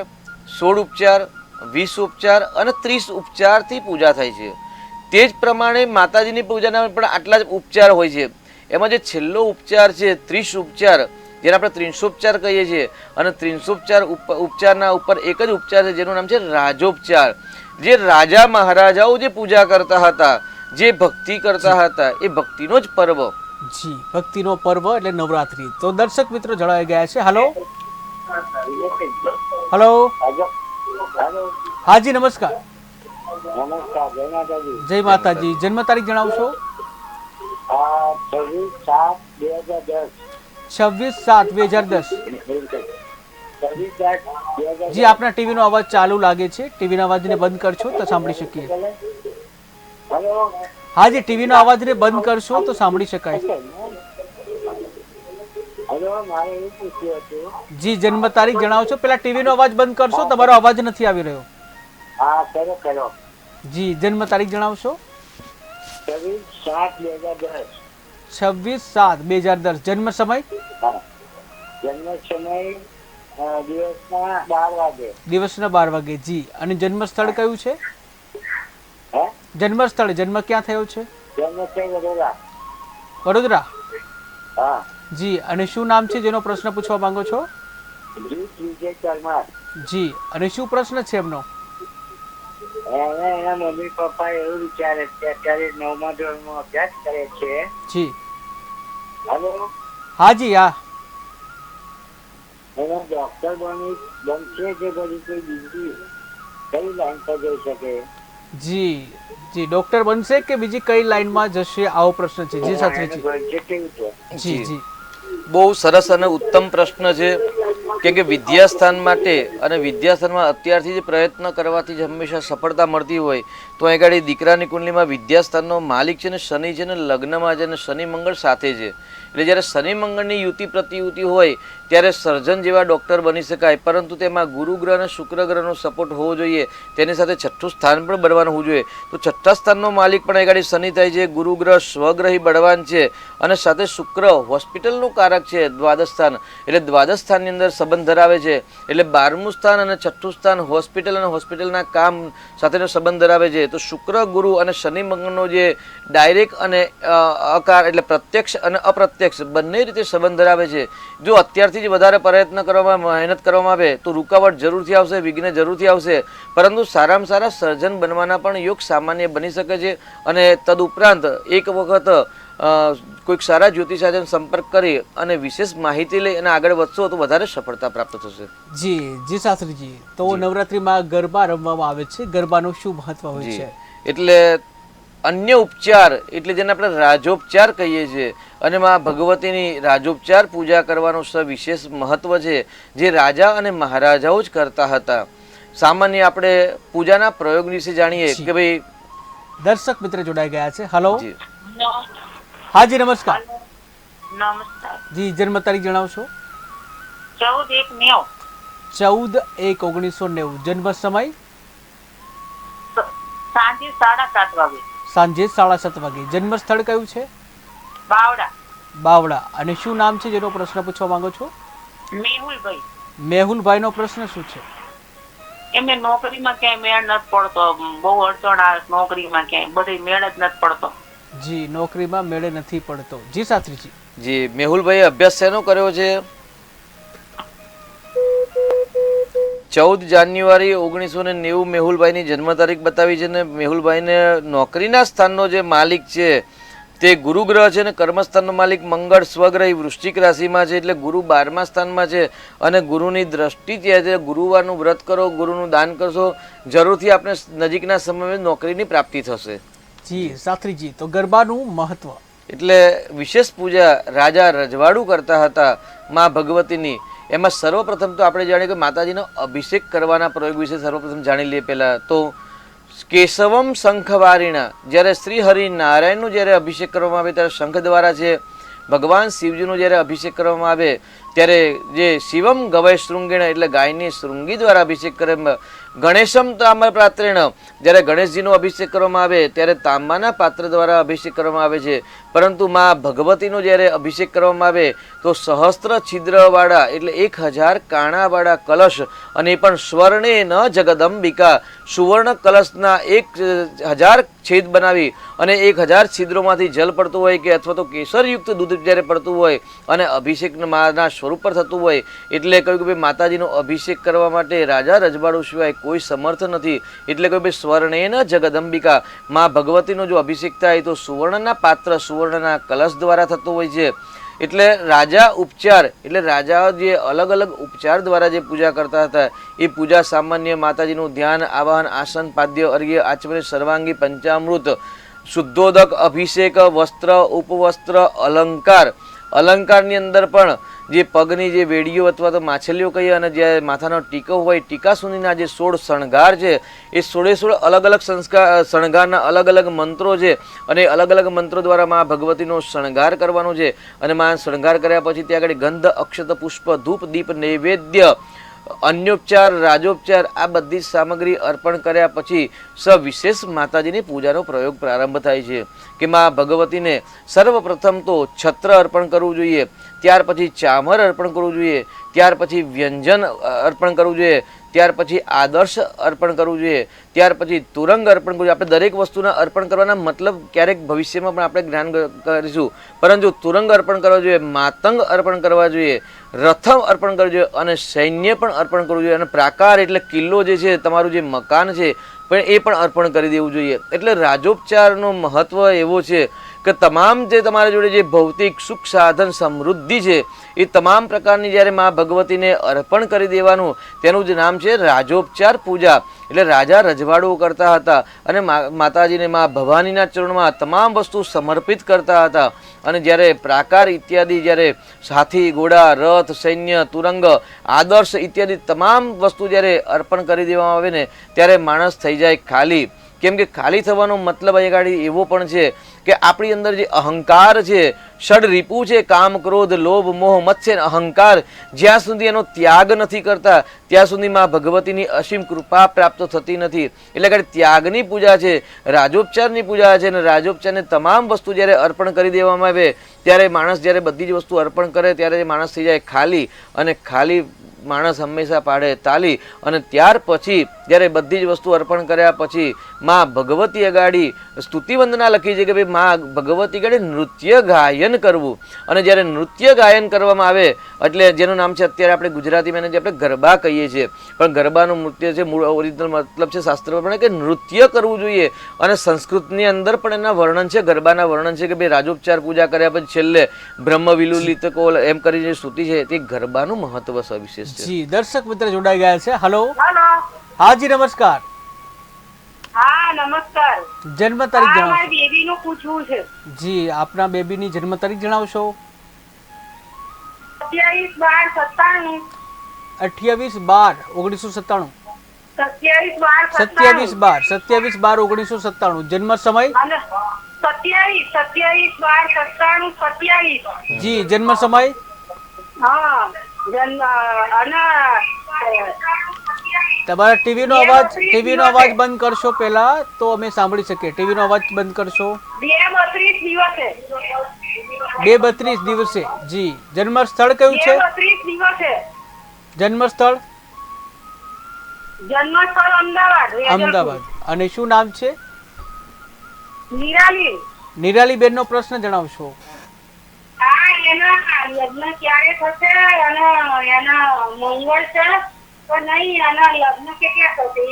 16 ઉપચાર, 20 ઉપચાર અને 30 ઉપચારથી પૂજા થાય છે. તે જ પ્રમાણે માતાજીની પૂજાના પણ આટલા જ ઉપચાર હોય છે. એમાં જે છેલ્લો ઉપચાર છે 30 ઉપચાર, જેને આપણે 300 કહીએ છીએ, અને 300 ઉપચારના ઉપર એક જ ઉપચાર છે જેનું નામ છે રાજોપચાર. જે રાજા મહારાજાઓ જે પૂજા કરતા હતા, જે ભક્તિ કરતા હતા, એ ભક્તિનો જ પર્વ. જી ભક્તિનો પર્વ એટલે નવરાત્રી. તો દર્શક મિત્રો જોડાઈ ગયા છે. હલો. હલો. હાજી નમસ્કાર. જય માતાજી. જન્મ તારીખ જણાવશો? 26/7/2010. જી આપના ટીવીનો અવાજ ચાલુ લાગે છે, ટીવીના અવાજને બંધ કરશો તો સાંભળી શકીએ. હાજી ટીવીનો અવાજને બંધ કરશો તો સાંભળી શકાય. જી જન્મ તારીખ જણાવશો? પેલા ટીવીનો અવાજ બંધ કરશો, તમારો અવાજ નથી આવી રહ્યો. જી જન્મ તારીખ જણાવશો? 26/7/2010. જન્મ સમય? દિવસના 12 વાગે. જી અને જન્મ સ્થળ કયું છે? જન્મ સ્થળ, જન્મ ક્યાં થયો છે? વડોદરા. જી અને શું નામ છે જેનો પ્રશ્ન પૂછવા માંગો છો? જી અને શું પ્રશ્ન છે એમનો? એના મમ્મી પપ્પા એવું વિચારે છે અત્યારે 9મા ધોરણમાં અભ્યાસ કરે છે. જી. હલો. હાજી હા. એને ડોક્ટર બનશે કે પછી કોઈ બીજી કઈ લાઈન પર જઈ શકે? જી જી ડોક્ટર બનશે કે બીજી કઈ લાઈનમાં જશે, આવો પ્રશ્ન છે. જી શાસ્ત્રીજી. જી જી બહુ સરસ અને ઉત્તમ પ્રશ્ન છે. કેમ કે વિદ્યાસ્થાન માટે અને વિદ્યાસ્થાનમાં અત્યારથી જ પ્રયત્ન કરવાથી જ હંમેશા સફળતા મળતી હોય, તો અહીં આગળ દીકરાની કુંડલીમાં વિદ્યાસ્થાનનો માલિક છે ને શનિ છે ને લગ્નમાં છે ને શનિ મંગળ સાથે છે. એટલે જ્યારે શનિ મંગળની યુતિ પ્રતિયુતિ હોય ત્યારે સર્જન જેવા ડૉક્ટર બની શકાય, પરંતુ તેમાં ગુરુ ગ્રહ અને શુક્ર ગ્રહનો સપોર્ટ હોવો જોઈએ. તેની સાથે છઠ્ઠું સ્થાન પણ બળવાનું હોવું જોઈએ. તો છઠ્ઠા સ્થાનનો માલિક પણ આગળ શનિ થાય છે. ગુરુ ગ્રહ સ્વગ્રહી બળવાન છે અને સાથે શુક્ર હોસ્પિટલનું કારક છે દ્વાદશ સ્થાન. એટલે દ્વાદશ સ્થાનની અંદર સંબંધ ધરાવે છે. એટલે 12મું સ્થાન અને છઠ્ઠું સ્થાન હોસ્પિટલ અને હોસ્પિટલના કામ સાથેનો સંબંધ ધરાવે છે. તો શુક્ર ગુરુ અને શનિ મંગળનો જે ડાયરેક્ટ અને અકાર એટલે પ્રત્યક્ષ અને અપ્રત્યક્ષ બંને રીતે સંબંધ ધરાવે છે. જો અત્યારથી જ વધારે પ્રયત્ન કરવામાં મહેનત કરવામાં આવે તો રૂકાવટ જરૂરથી આવશે, વિઘ્ન જરૂરથી આવશે, પરંતુ સારામાં સારા સર્જન બનવાના પણ યોગ સામાન્ય બની શકે છે. અને તદુપરાંત એક વખત કોઈક સારા જ્યોતિષાચાર્યનો સંપર્ક કરી અને વિશેષ માહિતી લઈ અને આગળ વધશો તો વધારે સફળતા પ્રાપ્ત થશે. જી શાસ્ત્રીજી, તો નવરાત્રીમાં ગરબા રમવામાં આવે છે, ગરબાનું શું મહત્વ હોય છે? એટલે અન્ય ઉપચાર એટલે જેને આપણે રાજોપચાર કહીએ છીએ અને માં ભગવતીની રાજોપચાર પૂજા કરવાનું સવિશેષ મહત્વ છે, જે રાજા અને મહારાજાઓ જ કરતા હતા. સામાન્ય આપણે પૂજાના પ્રયોગ વિશે જાણીએ કે ભાઈ દર્શક મિત્ર જોડાઈ ગયા છે. હલો, જી હાજી નમસ્કાર. નમસ્કાર. જી જન્મ તારીખ જણાવશો? 14/1/90. 14/1/1990. જન્મ સમય? સાંજે 7:30 વાગે. સાંજે 7:30 વાગે. જન્મ સ્થળ કયું છે? બાવડા. બાવડા. અને શું નામ છે જેનો પ્રશ્ન પૂછવા માંગો છો? મેહુલભાઈ. મેહુલભાઈ નો પ્રશ્ન શું છે? એમને નોકરીમાં ક્યાંય મેળ નથી પડતો, બહુ અડચણ આવે નોકરીમાં, ક્યાંય બધી મેળ જ નથી પડતો. જી, નોકરીમાં મેળે નથી પડતો. જી શાસ્ત્રીજી. જી મેહુલભાઈ અભ્યાસ શેનો કર્યો છે? 14 જાન્યુઆરી 1990 મેહુલભાઈની જન્મ તારીખ બતાવી છે ને મેહુલભાઈને નોકરીના સ્થાનનો જે માલિક છે તે ગુરુ ગ્રહ છે ને કર્મસ્થાનનો માલિક મંગળ સ્વગ્રહી વૃશ્ચિક રાશિમાં છે. એટલે ગુરુ 12મા સ્થાનમાં છે અને ગુરુની દ્રષ્ટિ ત્યાં છે. ગુરુવારનું વ્રત કરો, ગુરુનું દાન કરશો, જરૂરથી આપણે નજીકના સમયમાં નોકરીની પ્રાપ્તિ થશે. જી શાસ્ત્રીજી, તો ગરબાનું મહત્વ? એટલે વિશેષ પૂજા રાજા રજવાડું કરતા હતા માં ભગવતીની. એમાં સર્વપ્રથમ તો આપણે જાણીએ કે માતાજીનો અભિષેક કરવાના પ્રયોગ વિશે સર્વપ્રથમ જાણી લઈએ. પહેલાં તો કેશવમ શંખવારીણા, જ્યારે શ્રી હરિનારાયણનું જ્યારે અભિષેક કરવામાં આવે ત્યારે શંખ દ્વારા છે. ભગવાન શિવજીનો જ્યારે અભિષેક કરવામાં આવે ત્યારે જે શિવમ ગવય શૃંગેણ એટલે ગાયની શૃંગી દ્વારા અભિષેક કરે. ગણેશમ તામ્ર પાત્રેણ, જ્યારે ગણેશજીનો અભિષેક કરવામાં આવે ત્યારે તાંબાના પાત્ર દ્વારા અભિષેક કરવામાં આવે છે. પરંતુ માં ભગવતીનો જ્યારે અભિષેક કરવામાં આવે તો સહસ્ત્ર છિદ્રવાળા એટલે 1000 કાણાવાળા કલશ, અને એ પણ સ્વર્ણે ન જગદંબિકા, સુવર્ણ કલશના 1000 છેદ બનાવી અને 1000 છિદ્રોમાંથી જલ પડતું હોય કે અથવા તો કેસરયુક્ત દૂધ જ્યારે પડતું હોય અને અભિષેક માના સ્વરૂપ પર થતું હોય, એટલે કહ્યું કે ભાઈ માતાજીનો અભિષેક કરવા માટે રાજા રજવાડું સિવાય કોઈ સમર્થ નથી. એટલે કહ્યું ભાઈ સ્વર્ણેન જગદંબિકા, માં ભગવતીનો જો અભિષેક થાય તો સુવર્ણના પાત્ર સુવર્ણના કલશ દ્વારા થતો હોય છે. એટલે રાજા ઉપચાર એટલે રાજા જે અલગ અલગ ઉપચાર દ્વારા જે પૂજા કરતા હતા એ પૂજા સામાન્ય માતાજીનું ધ્યાન, આવાહન, આસન, પાદ્ય, અર્ઘ્ય, આચમન, સર્વાંગી, પંચામૃત, શુદ્ધોદક, અભિષેક, વસ્ત્ર, ઉપવસ્ત્ર, અલંકાર. અલંકારની અંદર પણ જે પગની જે વેડીઓ અથવા તો માછલીઓ કહીએ અને જે માથાનો ટીકો હોય, ટીકા સુધીના જે 16 શણગાર છે એ 16 અલગ અલગ શણગારના અલગ અલગ મંત્રો છે અને અલગ અલગ મંત્રો દ્વારા મા ભગવતીનો શણગાર કરવાનો છે. અને મા શણગાર કર્યા પછી ત્યાં આગળ ગંધ, અક્ષત, પુષ્પ, ધૂપ, દીપ, નૈવેદ્ય, અન્યોપચાર, રાજોપચાર આ બધી સામગ્રી અર્પણ કર્યા પછી સવિશેષ માતાજીની પૂજાનો પ્રયોગ પ્રારંભ થાય છે કે મા ભગવતીને સર્વપ્રથમ તો છત્ર અર્પણ કરવું જોઈએ, ત્યાર પછી ચામર અર્પણ કરવું જોઈએ, ત્યાર પછી વ્યંજન અર્પણ કરવું જોઈએ, ત્યાર પછી આદર્શ અર્પણ કરવું જોઈએ, ત્યાર પછી તુરંગ અર્પણ કરવું જોઈએ. આપણે દરેક વસ્તુના અર્પણ કરવાના મતલબ ક્યારેક ભવિષ્યમાં પણ આપણે જ્ઞાન કરીશું, પરંતુ તુરંગ અર્પણ કરવા જોઈએ, માતંગ અર્પણ કરવા જોઈએ, રથમ અર્પણ કરવું જોઈએ અને સૈન્ય પણ અર્પણ કરવું જોઈએ. અને પ્રાકાર એટલે કિલ્લો જે છે, તમારું જે મકાન છે પણ એ પણ અર્પણ કરી દેવું જોઈએ. એટલે રાજોપચારનો મહત્વ એવો છે કે તમામ જે તમારા જોડે જે ભૌતિક સુખ સાધન સમૃદ્ધિ છે એ તમામ પ્રકારની જ્યારે મા ભગવતીને અર્પણ કરી દેવાનું, તેનું જ નામ છે રાજોપચાર પૂજા. એટલે રાજા રજવાડું કરતા હતા અને માતાજીને મા ભવાનીના ચરણમાં તમામ વસ્તુ સમર્પિત કરતા હતા. અને જ્યારે પ્રાકાર ઇત્યાદિ જ્યારે હાથી, ઘોડા, રથ, સૈન્ય, તુરંગ, આદર્શ ઇત્યાદિ તમામ વસ્તુ જ્યારે અર્પણ કરી દેવામાં આવે ને ત્યારે માણસ થઈ જાય ખાલી. કેમ કે ખાલી થવાનો મતલબ અહીં આગળ એવો પણ છે કે આપણી અંદર જે અહંકાર છે, ષડ રીપુ છે, કામ, ક્રોધ, લોભ, મોહ, મત્સ્ય અને અહંકાર, જ્યાં સુધી એનો ત્યાગ નથી કરતા ત્યાં સુધી માં ભગવતીની અસીમ કૃપા પ્રાપ્ત થતી નથી. એટલે કે ત્યાગની પૂજા છે, રાજોપચારની પૂજા છે, અને રાજોપચારની તમામ વસ્તુ જ્યારે અર્પણ કરી દેવામાં આવે ત્યારે માણસ જ્યારે બધી જ વસ્તુ અર્પણ કરે ત્યારે માણસ થઈ જાય ખાલી, અને ખાલી માણસ હંમેશા પાડે તાલી. અને ત્યાર પછી જ્યારે બધી જ વસ્તુ અર્પણ કર્યા પછી માં ભગવતી અગાડી સ્તુતિ વંદના લખી છે કે ભાઈ માં ભગવતી અગાડી નૃત્ય ગાયન કરવું. અને જ્યારે નૃત્ય ગાયન કરવામાં આવે એટલે જેનું નામ છે અત્યારે આપણે ગુજરાતીમાં જે આપણે ગરબા કહીએ છીએ, પણ ગરબાનું નૃત્ય છે મૂળ ઓરિજિનલ મતલબ છે શાસ્ત્રમાં પણ કે નૃત્ય કરવું જોઈએ. અને સંસ્કૃતની અંદર પણ એના વર્ણન છે, ગરબાના વર્ણન છે કે ભાઈ રાજોપચાર પૂજા કર્યા પછી છેલ્લે બ્રહ્મ વિલુલિત કોલ એમ કરીને જે સ્તુતિ છે તે ગરબાનું મહત્વ સવિશેષ. જી દર્શક મિત્ર જોડાઈ ગયા છે. Hello, hello. હાજી નમસ્કાર. હા નમસ્કાર. જન્મ તારીખ મારી જણાવશો? બેબી નું પૂછવું છે. જી આપના બેબીની જન્મ તારીખ જણાવશો? 27/12/97. 28/12/1997. 27/12/1997 જન્મ સમય? અને 27/12/97. જી જન્મ સમય? હા અને તમારા ટીવીનો અવાજ બંધ કરશો પહેલા તો અમે સાંભળી શકીએ. ટીવીનો અવાજ બંધ કરશો. 2/32 દિવસે. 2/32 દિવસે. જી જન્મ સ્થળ કયું છે? 2/32 દિવસે. જન્મ સ્થળ? જન્મ સ્થળ અમદાવાદ. અમદાવાદ. અને શું નામ છે? નિરાલી. નિરાલી બેન નો પ્રશ્ન જણાવશો? હા એના લગ્ન ક્યારે થશે અને એના મંગળ છે તો નહીં, એના લગ્ન કેટલા થશે,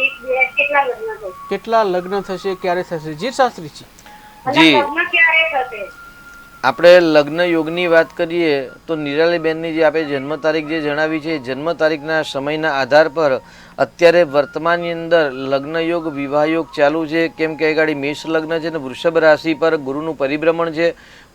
કેટલા લગ્ન થશે, કેટલા લગ્ન થશે, ક્યારે થશે? જી શાસ્ત્રીજી. જી લગ્ન ક્યારે થશે? આપણે લગ્ન યોગની વાત કરીએ તો નિરાલીબેનની જે આપણે જન્મ તારીખ જે જણાવી છે જન્મ તારીખના સમયના આધાર પર અત્યારે વર્તમાનની અંદર લગ્ન યોગ વિવાહ યોગ ચાલુ છે. કેમ કે ગાડી મેષ લગ્ન છે ને વૃષભ રાશિ પર ગુરુનું પરિભ્રમણ છે.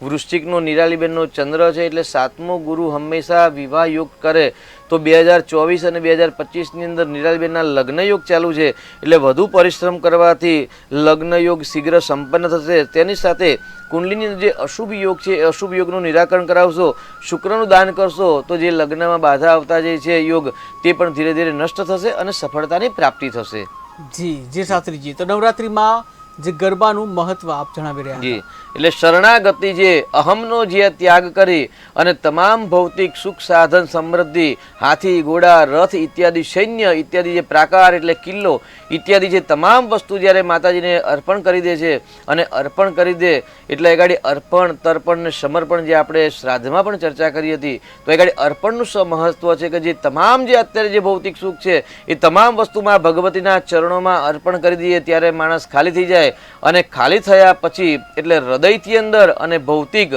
વૃશ્ચિકનો નિરાલીબેનનો ચંદ્ર છે એટલે 7મો ગુરુ હંમેશા વિવાહ યોગ કરે. તો 2024 અને 2025ની અંદર નિરાલીબેનના લગ્ન યોગ ચાલુ છે એટલે વધુ પરિશ્રમ કરવાથી લગ્ન યોગ શીઘ્ર સંપન્ન થશે. તેની સાથે કુંડલીની જે અશુભ યોગ છે એ અશુભ યોગનું નિરાકરણ કરાવશો, શુક્રનું દાન કરશો તો જે લગ્નમાં બાધા આવતા જે છે યોગ તે પણ ધીરે ધીરે નષ્ટ થશે અને સફળતાની પ્રાપ્તિ થશે. જી જી શાસ્ત્રીજી. તો નવરાત્રીમાં જે ગરબાનું મહત્વ આપ જણાવી રહ્યા. જી એટલે શરણાગતિ જે અહમનો જે ત્યાગ કરી અને તમામ ભૌતિક સુખ સાધન સમૃદ્ધિ હાથી ઘોડા રથ ઇત્યાદિ સૈન્ય ઇત્યાદિ જે પ્રાકાર એટલે કિલ્લો ઇત્યાદિ જે તમામ વસ્તુ જ્યારે માતાજીને અર્પણ કરી દે છે અને અર્પણ કરી દે એટલે એ ગાડી અર્પણ તર્પણ ને સમર્પણ જે આપણે શ્રાદ્ધમાં પણ ચર્ચા કરી હતી તો એ ગાડી અર્પણનું મહત્વ છે કે જે તમામ જે અત્યારે જે ભૌતિક સુખ છે એ તમામ વસ્તુમાં ભગવતીના ચરણોમાં અર્પણ કરી દઈએ ત્યારે માણસ ખાલી થઈ જાય. અને ખાલી થયા પછી એટલે હૃદયથી અંદર અને ભૌતિક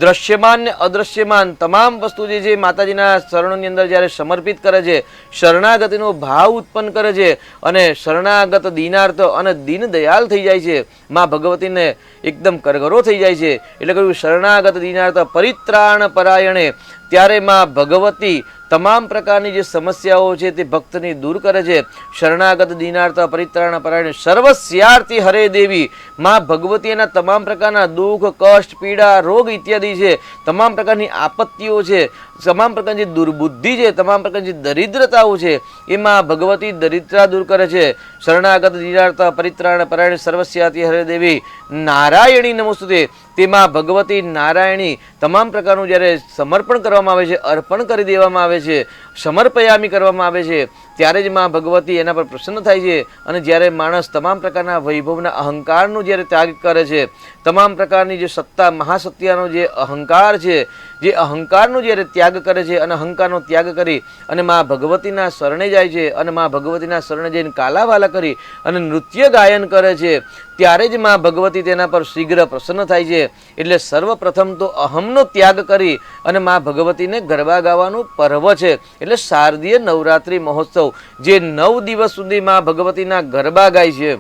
દ્રશ્યમાન ને અદ્રશ્યમાન તમામ વસ્તુ જે છે માતાજીના ચરણોની અંદર જ્યારે સમર્પિત કરે છે, શરણાગતિનો ભાવ ઉત્પન્ન કરે છે અને શરણાગત દીનાર્થ અને દીન દયાલ થઈ જાય છે. માં ભગવતીને એકદમ કરગરો થઈ જાય છે. એટલે કહ્યું શરણાગત દીનાર્થ પરિત્રાણ પરાયણે. ત્યારે માં ભગવતી તમામ પ્રકારની જે સમસ્યાઓ છે તે ભક્તની દૂર કરે છે. શરણાગત દીનાર્થ પરિત્રાણ પરાયણે સર્વસ્યાર્થી હરે દેવી. માં ભગવતી એના તમામ પ્રકારના દુઃખ કષ્ટ પીડા રોગ ઇત્યાદિ છે, તમામ પ્રકારની આપત્તિઓ છે, તમામ પ્રકારની જે દુર્બુદ્ધિ છે, તમામ પ્રકારની જે દરિદ્રતાઓ છે એમાં ભગવતી દરિદ્રતા દૂર કરે છે. શરણાગત દીનાર્થ પરિત્રાણ પરાયણે સર્વસ્યાર્થી હરે દેવી નારાયણી નમોસ્તુતે. તેમાં ભગવતી નારાયણી તમામ પ્રકારનું જ્યારે સમર્પણ કરવામાં આવે છે, અર્પણ કરી દેવામાં આવે છે, સમર્પયામી કરવામાં આવે છે ત્યારે જ માં ભગવતી એના પર પ્રસન્ન થાય છે. અને જ્યારે માણસ તમામ પ્રકારના વૈભવના અહંકારનો જ્યારે ત્યાગ કરે છે, તમામ પ્રકારની જે સત્તા મહાસત્યાનો જે અહંકાર છે જે અહંકારનો જ્યારે ત્યાગ કરે છે અને અહંકારનો ત્યાગ કરી અને માં ભગવતીના શરણે જાય છે અને માં ભગવતીના શરણે જઈને કાલાવાલા કરી અને નૃત્ય ગાયન કરે છે ત્યારે જ માં ભગવતી તેના પર શીઘ્ર પ્રસન્ન થાય છે. એટલે સર્વપ્રથમ તો અહમનો ત્યાગ કરી અને માં ભગવતીને ગરબા ગાવાનું પર્વ છે. એટલે શારદીય નવરાત્રિ મહોત્સવ જે 9 દિવસ સુધી માં ભગવતીના ગરબા ગાય છે,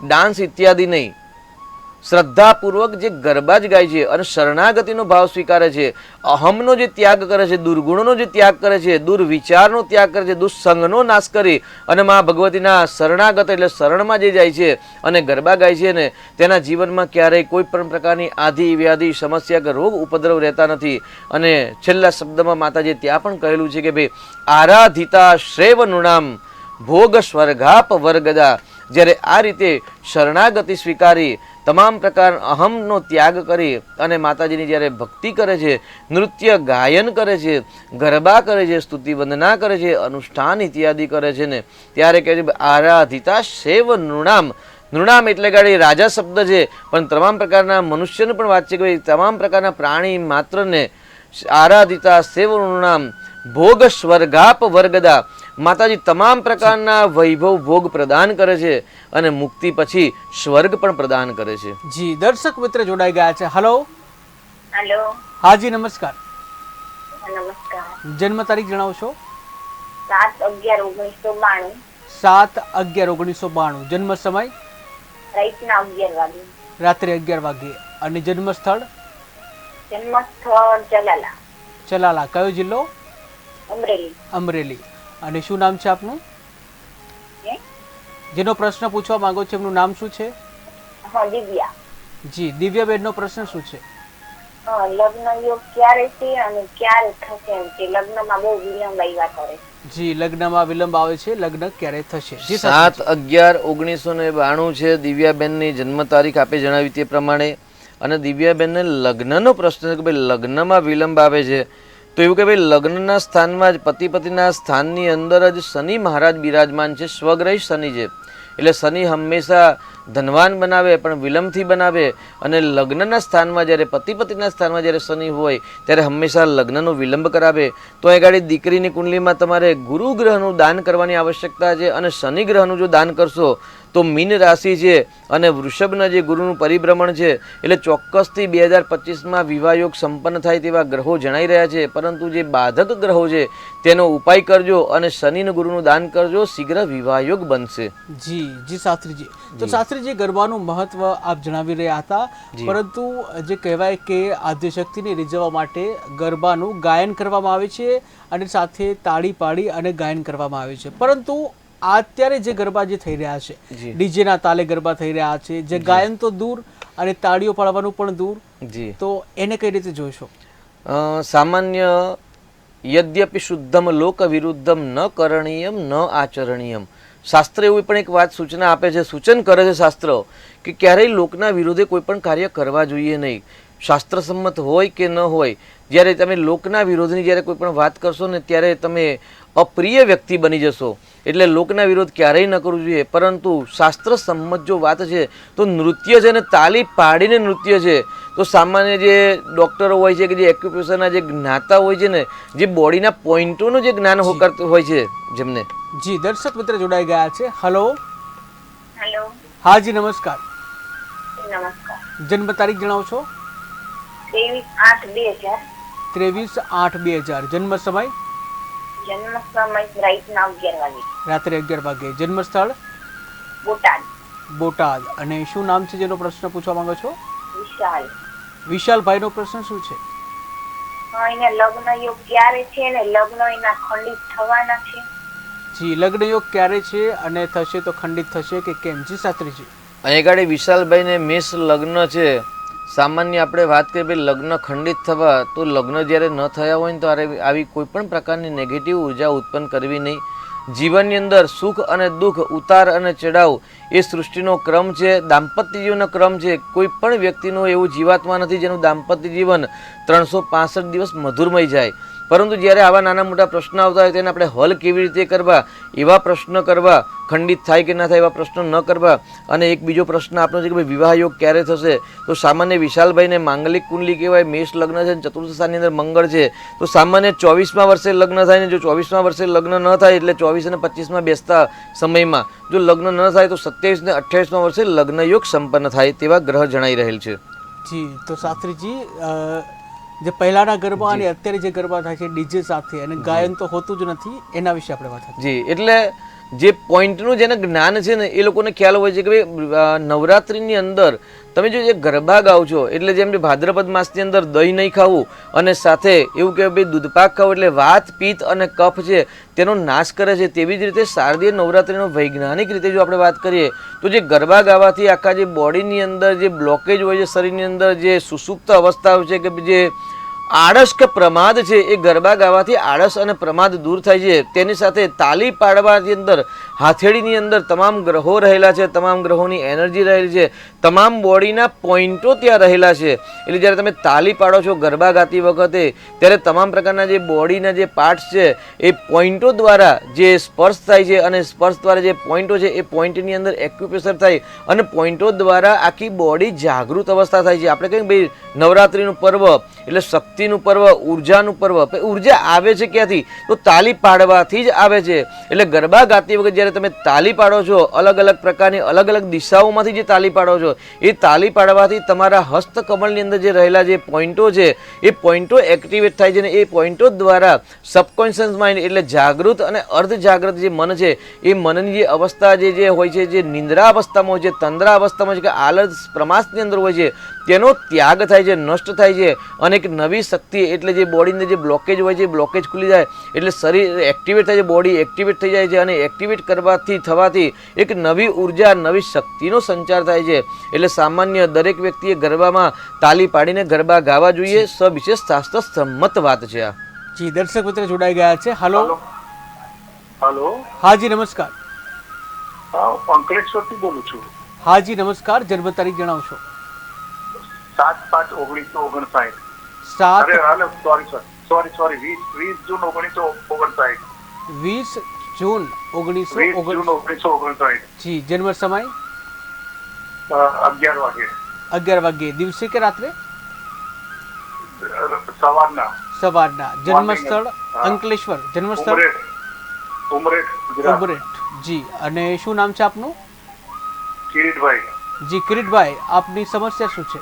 ડાન્સ ઇત્યાદિ નહીં. શ્રદ્ધાપૂર્વક જે ગરબા જ ગાય છે અને શરણાગતિનો ભાવ સ્વીકારે છે, અહમનો જે ત્યાગ કરે છે, દુર્ગુણોનો જે ત્યાગ કરે છે, દુર્વિચારનો ત્યાગ કરે છે, દુસ્સંગનો નાશ કરી અને મા ભગવતીના શરણાગત એટલે શરણમાં જે જાય છે અને ગરબા ગાય છે ને, તેના જીવનમાં ક્યારેય કોઈ પણ પ્રકારની આધિ વ્યાધિ સમસ્યા કે રોગ ઉપદ્રવ રહેતા નથી. અને છેલ્લા શબ્દમાં માતાજી ત્યાં પણ કહેલું છે કે ભાઈ આરાધિતા શ્રેવ નૃણામ ભોગ સ્વર્ગાપ વર્ગદા. જ્યારે આ રીતે શરણાગતિ સ્વીકારી તમામ પ્રકાર અહમનો ત્યાગ કરી અને માતાજીની જ્યારે ભક્તિ કરે છે, નૃત્ય ગાયન કરે છે, ગરબા કરે છે, સ્તુતિ વંદના કરે છે, અનુષ્ઠાન ઇત્યાદિ કરે છે ને, ત્યારે કહે છે આરાધિતા શૈવ નૃણામ. નૃણામ એટલે ગાડી રાજા શબ્દ છે, પણ તમામ પ્રકારના મનુષ્યને પણ વાત છે કે તમામ પ્રકારના પ્રાણી માત્રને આરાધિતા શૈવ નૃણામ ભોગ સ્વર્ગાપ વર્ગદા. માતાજી તમામ પ્રકારના વૈભવ ભોગ પ્રદાન કરે છે અને મુક્તિ પછી સ્વર્ગ પણ પ્રદાન કરે છે. જી દર્શક મિત્ર જોડાઈ ગયા છે. હલો. હેલો. હાજી નમસ્કાર. નમસ્કાર. જન્મ તારીખ જણાવશો? 7/11/1992. 7/11/1992. જન્મ સમય? રાતના 11 વાગે. રાત્રે 11 વાગે. અને જન્મ સ્થળ? જન્મ સ્થળ ચલાલા. ચલાલા. કયો જિલ્લો? અમરેલી. અમરેલી. અને શું નામ છે આપનું? જેનો પ્રશ્ન પૂછવા માંગો છો એમનું નામ શું છે? દિવ્યા. જી દિવ્યાબેન નો પ્રશ્ન શું છે? લગ્ન યોગ ક્યારે છે અને ક્યારે થશે એમ કે લગ્નમાં બહુ વિલંબ આવ્યા કરે. જી લગ્નમાં વિલંબ આવે છે, લગ્ન ક્યારે થશે? 7/11/1992 છે દિવ્યાબેનની જન્મ તારીખ આપે જણાવી તે પ્રમાણે. અને દિવ્યાબેનને લગ્નનો પ્રશ્ન છે કે ભાઈ લગ્નમાં વિલંબ આવે છે, તો એવું કે ભાઈ લગ્નના સ્થાનમાં જ પતિ પતિના સ્થાનની અંદર જ શનિ મહારાજ બિરાજમાન છે, સ્વગ્રહી શનિ છે. એટલે શનિ હંમેશા ધનવાન બનાવે પણ વિલંબથી બનાવે. અને લગ્નના સ્થાનમાં જ્યારે પતિ પતિના સ્થાનમાં જ્યારે શનિ હોય ત્યારે હંમેશા લગ્નનો વિલંબ કરાવે. તો એ ગાડી દીકરીની કુંડલીમાં તમારે ગુરુ ગ્રહનું દાન કરવાની આવશ્યકતા છે. અને શનિ ગ્રહનું જો દાન કરશો તો મીન રાશિ છે અને વૃષભના જે ગુરુનું પરિભ્રમણ છે, એટલે ચોક્કસથી 2025માં વિવાહયોગ સંપન્ન થાય તેવા ગ્રહો જણાઈ રહ્યા છે. પરંતુ જે બાધક ગ્રહો છે તેનો ઉપાય કરજો અને શનિ ગુરુનું દાન કરજો, શીઘ્ર વિવાહયોગ બનશે. જી જી શાસ્ત્રીજી. તો શાસ્ત્રીજી ગરબાનું મહત્વ આપ જણાવી રહ્યા હતા, પરંતુ જે કહેવાય કે આદ્યશક્તિને રીઝવવા માટે ગરબાનું ગાયન કરવામાં આવે છે અને સાથે તાળી પાડી અને ગાયન કરવામાં આવે છે. પરંતુ અત્યારે જે ગરબા જે થઈ રહ્યા છે, ડીજેના તાલે ગરબા થઈ રહ્યા છે, જે ગાયન તો દૂર અને તાળીઓ પાડવાનું પણ દૂર, તો એને કઈ રીતે જોઈશો? સામાન્ય યદ્યપિ શુદ્ધમ લોક વિરુદ્ધમ ન કરણીયમ ન આચરણીયમ. શાસ્ત્ર એવી પણ એક વાત સૂચના આપે છે, સૂચન કરે છે શાસ્ત્ર કે ક્યારેય લોકના વિરોધે કોઈ પણ કાર્ય કરવા જોઈએ નહીં. શાસ્ત્ર સંમત હોય કે ન હોય, જ્યારે તમે લોકના વિરોધની જ્યારે કોઈ પણ વાત કરશો ને ત્યારે તમે અપ્રિય વ્યક્તિ બની જશો. એટલે લોકના વિરોધ ક્યારેય ન કરવું જોઈએ. પરંતુ શાસ્ત્ર સંમત જો વાત છે તો નૃત્ય છે ને તાલી પાડીને નૃત્ય છે. તો સામાન્ય જે ડૉક્ટરો હોય છે કે જે એક્યુપ્રેશરના જે જ્ઞાતા હોય છે ને, જે બોડીના પોઈન્ટોનું જે જ્ઞાન હોય છે જેમને. જી દર્શક મિત્ર જોડાઈ ગયા છે. હલો. હેલો. હાજી નમસ્કાર. નમસ્કાર. જન્મ તારીખ જણાવશો? 23/8/2000. 23/8/2000. જન્મ સમય? જન્મ સમય રાતના 11 વાગે. રાત્રે 11 વાગે. જન્મ સ્થળ? બોટાદ. બોટાદ. અને શું નામ છે જેનો પ્રશ્ન પૂછવા માંગો છો? વિશાલ. વિશાલભાઈ નો પ્રશ્ન શું છે? એના લગ્ન યોગ ક્યારે છે ને લગ્ન એના ખંડિત થવાના છે? જી લગ્ન યોગ ક્યારે છે અને થશે તો ખંડિત થશે કે કેમ? જી શાસ્ત્રીજી. અહીં ગાડી વિશાલભાઈને મેષ લગ્ન છે. સામાન્ય આપણે વાત કરીએ ભાઈ લગ્ન ખંડિત થવા, તો લગ્ન જ્યારે ન થયા હોય ને તો આવી કોઈ પણ પ્રકારની નેગેટિવ ઉર્જા ઉત્પન્ન કરવી નહીં. જીવનની અંદર સુખ અને દુઃખ, ઉતાર અને ચઢાવ એ સૃષ્ટિનો ક્રમ છે, દાંપત્ય જીવનનો ક્રમ છે. કોઈ પણ વ્યક્તિનું એવું જીવાત્મા નથી જેનું દાંપત્ય જીવન 365 દિવસ મધુરમય જાય. પરંતુ જ્યારે આવા નાના મોટા પ્રશ્ન આવતા હોય તેને આપણે હલ કેવી રીતે કરવા, એવા પ્રશ્ન કરવા, ખંડિત થાય કે ના થાય એવા પ્રશ્નો ન કરવા. અને એક બીજો પ્રશ્ન આપણો છે કે ભાઈ વિવાહ યોગ ક્યારે થશે? તો સામાન્ય વિશાલભાઈને માંગલિક કુંડલી કહેવાય, મેષ લગ્ન છે, ચતુર્થ સ્થાનની અંદર મંગળ છે. તો સામાન્ય 24મા વર્ષે લગ્ન થાય ને જો 24મા વર્ષે લગ્ન ન થાય એટલે 24 અને 25માં બેસતા સમયમાં જો લગ્ન ન થાય તો 27 ને 28મા વર્ષે લગ્ન યોગ સંપન્ન થાય તેવા ગ્રહ જણાઈ રહેલ છે. જી તો શાસ્ત્રીજી, જે પહેલાના ગરબા અને અત્યારે જે ગરબા થાય છે ડીજે સાથે અને ગાયન તો હોતું જ નથી, એના વિશે આપણે વાત કરીએ. જી એટલે જે પોઈન્ટનું જેને જ્ઞાન છે ને એ લોકોને ખ્યાલ હોય છે કે ભાઈ નવરાત્રિની અંદર તમે જો જે ગરબા ગાઓ છો એટલે જેમ કે ભાદ્રપદ માસની અંદર દહીં નહીં ખાવું અને સાથે એવું કે ભાઈ દૂધપાક ખાવું એટલે વાત પિત્ત અને કફ છે તેનો નાશ કરે છે, તેવી જ રીતે શારદીય નવરાત્રિનો વૈજ્ઞાનિક રીતે જો આપણે વાત કરીએ તો જે ગરબા ગાવાથી આખા જે બોડીની અંદર જે બ્લોકેજ હોય છે, શરીરની અંદર જે સુસુપ્ત અવસ્થા હોય છે કે જે આળસ કે પ્રમાદ છે એ ગરબા ગાવાથી આળસ અને પ્રમાદ દૂર થાય છે. તેની સાથે તાલી પાડવાની અંદર હાથેળીની અંદર તમામ ગ્રહો રહેલા છે, તમામ ગ્રહોની એનર્જી રહેલી છે, તમામ બોડીના પોઈન્ટો ત્યાં રહેલા છે. એટલે જ્યારે તમે તાલી પાડો છો ગરબા ગાતી વખતે ત્યારે તમામ પ્રકારના જે બોડીના જે પાર્ટ્સ છે એ પોઈન્ટો દ્વારા જે સ્પર્શ થાય છે અને સ્પર્શ દ્વારા જે પોઈન્ટો છે એ પોઈન્ટની અંદર એક્યુપ્રેશર થાય અને પોઈન્ટો દ્વારા આખી બોડી જાગૃત અવસ્થા થાય છે. આપણે કહીએ ભાઈ નવરાત્રિનું પર્વ એટલે શક્તિનું પર્વ, ઉર્જાનું પર્વ. ઉર્જા આવે છે ક્યાંથી? તો તાલી પાડવાથી જ આવે છે. એટલે ગરબા ગાતી વખતે જ્યારે તમે તાલી પાડો છો, અલગ અલગ પ્રકારની અલગ અલગ દિશાઓમાંથી જે તાલી પાડો છો એ તાલી પાડવાથી તમારા હસ્તકમળની અંદર જે રહેલા જે પોઈન્ટો છે એ પોઈન્ટો એક્ટિવેટ થાય છે અને એ પોઈન્ટો દ્વારા સબકોન્શિયસ માઇન્ડ એટલે જાગૃત અને અર્ધ જાગૃત જે મન છે એ મનની જે અવસ્થા જે હોય છે, જે નિંદ્રા અવસ્થામાં હોય છે, તંદ્રા અવસ્થામાં હોય છે કે આલસ પ્રમાસની અંદર હોય છે, તેનો ત્યાગ થાય છે, નષ્ટ થાય છે અને એક નવી શક્તિ એટલે જે બોડીની જે બ્લોકેજ હોય છે બ્લોકેજ ખુલી જાય એટલે શરીર એક્ટિવેટ થાય છે, બોડી એક્ટિવેટ થઈ જાય છે અને એક્ટિવેટ કરવાથી થવાથી એક નવી ઉર્જા, નવી શક્તિનો સંચાર થાય છે. એટલે સામાન્ય દરેક વ્યક્તિએ ગરબામાં તાલી પાડીને ગરબા ગાવા જોઈએ. સવિશેષ શાસ્ત્ર સંમત વાત છે આ. જી દર્શક મિત્ર જોડાઈ ગયા છે. હાલો હેલો, હાજી નમસ્કાર. અંકલેશ્વરથી બોલું છું. હાજી નમસ્કાર. જન્મ તારીખ જણાવશો? 7/5/1959. 7 અરે સોરી 20 જૂન 1959. 20 જૂન 20 જૂન 1959. જી. જન્મ સમય? 11 વાગે. 11 વાગ્યે. દિવસે કે રાત્રે? સવારના. સવારના. જન્મ સ્થળ અંકલેશ્વર. જન્મ સ્થળ ઉમરેઠ, ગુજરાત. ઉમરેઠ. જી. અને શું નામ છે આપનું? કિરીટભાઈ. જી કિરીટભાઈ, આપની સમસ્યા શું છે?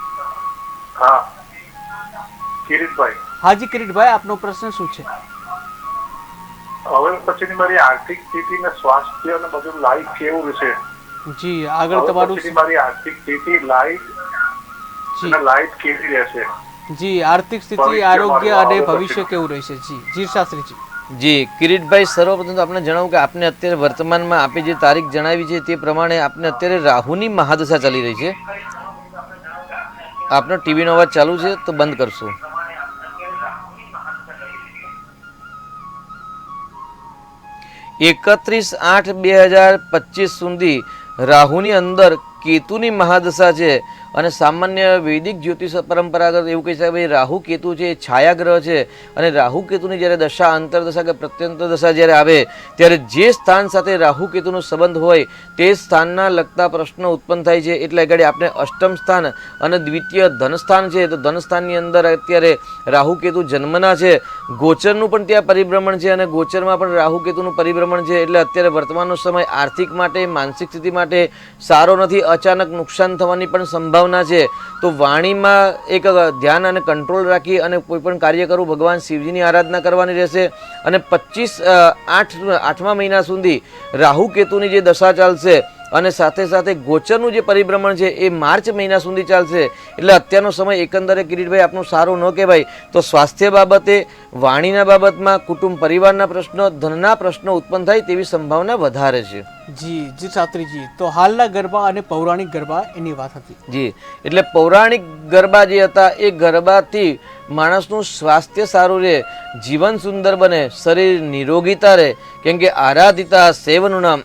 હા, કિરીટભાઈ. હાજી કિરીટભાઈ, આપનો પ્રશ્ન શું છે? હવે પછીની મારી આર્થિક સ્થિતિ ને સ્વાસ્થ્ય ને બધું લાઈફ કેવું રહેશે? જી આગળ હવે તમારું પછીની મારી આર્થિક સ્થિતિ લાઈફ જી અને લાઈફ કેવી રહેશે? જી આર્થિક સ્થિતિ, ભવિષ્ય આરોગ્ય મારું અને હવે ભવિષ્ય પછી. કેવું રહેશે? જી જી શાસ્ત્રીજી. જી કિરીટભાઈ, સર્વપ્રથમ તો આપણે જણાવું કે આપને અત્યારે વર્તમાનમાં આપે જે તારીખ જણાવી છે તે પ્રમાણે આપને અત્યારે રાહુની મહાદશા ચાલી રહી છે. આપનો ટીવીનો અવાજ ચાલુ છે તો બંધ કરશો. 31/8/2025 સુધી રાહુની અંદર કેતુની મહાદશા છે અને સામાન્ય વૈદિક જ્યોતિષ પરંપરાગત એવું કહી શકાય રાહુ કેતુ છે એ છાયાગ્રહ છે અને રાહુ કેતુની જ્યારે દશા અંતરદશા કે પ્રત્યંતર દશા જ્યારે આવે ત્યારે જે સ્થાન સાથે રાહુ કેતુનો સંબંધ હોય તે સ્થાનના લગતા પ્રશ્નો ઉત્પન્ન થાય છે. એટલે આગળ આપણે અષ્ટમ સ્થાન અને દ્વિતીય ધનસ્થાન છે તો ધનસ્થાનની અંદર અત્યારે રાહુ કેતુ જન્મના છે. ગોચરનું પણ ત્યાં પરિભ્રમણ છે અને ગોચરમાં પણ રાહુ કેતુનું પરિભ્રમણ છે. એટલે અત્યારે વર્તમાનનો સમય આર્થિક માટે, માનસિક સ્થિતિ માટે સારો નથી. અચાનક નુકસાન થવાની પણ સંભાવના છે. તો વાણીમાં એક ધ્યાન અને કંટ્રોલ રાખી અને કોઈ પણ કાર્ય કરવું, ભગવાન શિવજીની આરાધના કરવાની રહેશે. અને 25/8 મહિના સુધી રાહુ કેતુની જે દશા ચાલશે અને સાથે સાથે ગોચરનું જે પરિભ્રમણ છે એ માર્ચ મહિના સુધી ચાલશે. એટલે અત્યારનો સમય એકંદરે કિરીટભાઈ આપનો સારો ન કહેવાય. તો સ્વાસ્થ્ય બાબતે, વાણીના બાબતમાં, કુટુંબ પરિવારના પ્રશ્નો, ધનના પ્રશ્નો ઉત્પન્ન થાય તેવી સંભાવના વધારે છે. જી જી શાસ્ત્રીજી, તો હાલના ગરબા અને પૌરાણિક ગરબા એની વાત હતી. જી એટલે પૌરાણિક ગરબા જે હતા એ ગરબાથી માણસનું સ્વાસ્થ્ય સારું રહે, જીવન સુંદર બને, શરીર નિરોગીતા રહે. કેમ કે આરાધિતા સેવનું નામ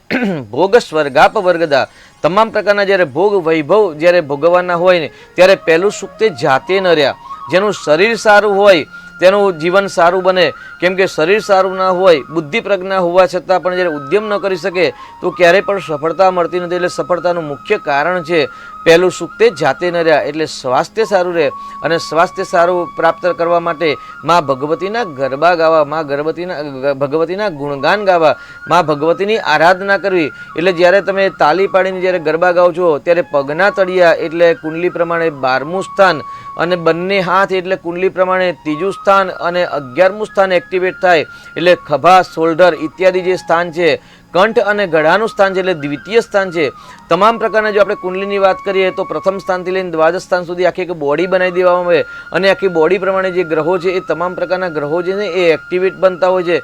ભોગ સ્વર્ગાપ વર્ગદા. તમામ પ્રકારના જ્યારે ભોગ વૈભવ જ્યારે ભોગવવાના હોય ને ત્યારે પહેલું સુખ તે જાતે ન રહ્યા. જેનું શરીર સારું હોય તેનું જીવન સારું બને. કેમ કે શરીર સારું ના હોય, બુદ્ધિ પ્રજ્ઞા હોવા છતાં પણ જ્યારે ઉદ્યમ ન કરી શકે તો ક્યારેય પણ સફળતા મળતી નથી. એટલે સફળતાનું મુખ્ય કારણ છે પહેલું સુખ તે જાતે ન રહ્યા. એટલે સ્વાસ્થ્ય સારું રહે અને સ્વાસ્થ્ય સારું પ્રાપ્ત કરવા માટે મા ભગવતીના ગરબા ગાવા, મા ભગવતીના ગુણગાન ગાવા, મા ભગવતીની આરાધના કરવી. એટલે જ્યારે તમે તાલી પાડીને જ્યારે ગરબા ગાઓ છો ત્યારે પગના તળિયા એટલે કુંડલી પ્રમાણે 12મું સ્થાન અને બંને હાથ એટલે કુંડલી પ્રમાણે 3જું સ્થાન અને 11મું સ્થાન એક્ટિવેટ થાય. એટલે ખભા, શોલ્ડર ઇત્યાદિ જે સ્થાન છે, કંઠ અને ગળાનું સ્થાન છે એટલે દ્વિતીય સ્થાન છે. તમામ પ્રકારના જો આપણે કુંડલીની વાત કરીએ તો પ્રથમ સ્થાનથી લઈને દ્વાદશ સ્થાન સુધી આખી એક બોડી બનાવી દેવામાં આવે અને આખી બોડી પ્રમાણે જે ગ્રહો છે એ તમામ પ્રકારના ગ્રહો જે છે એ એક્ટિવેટ બનતા હોય છે.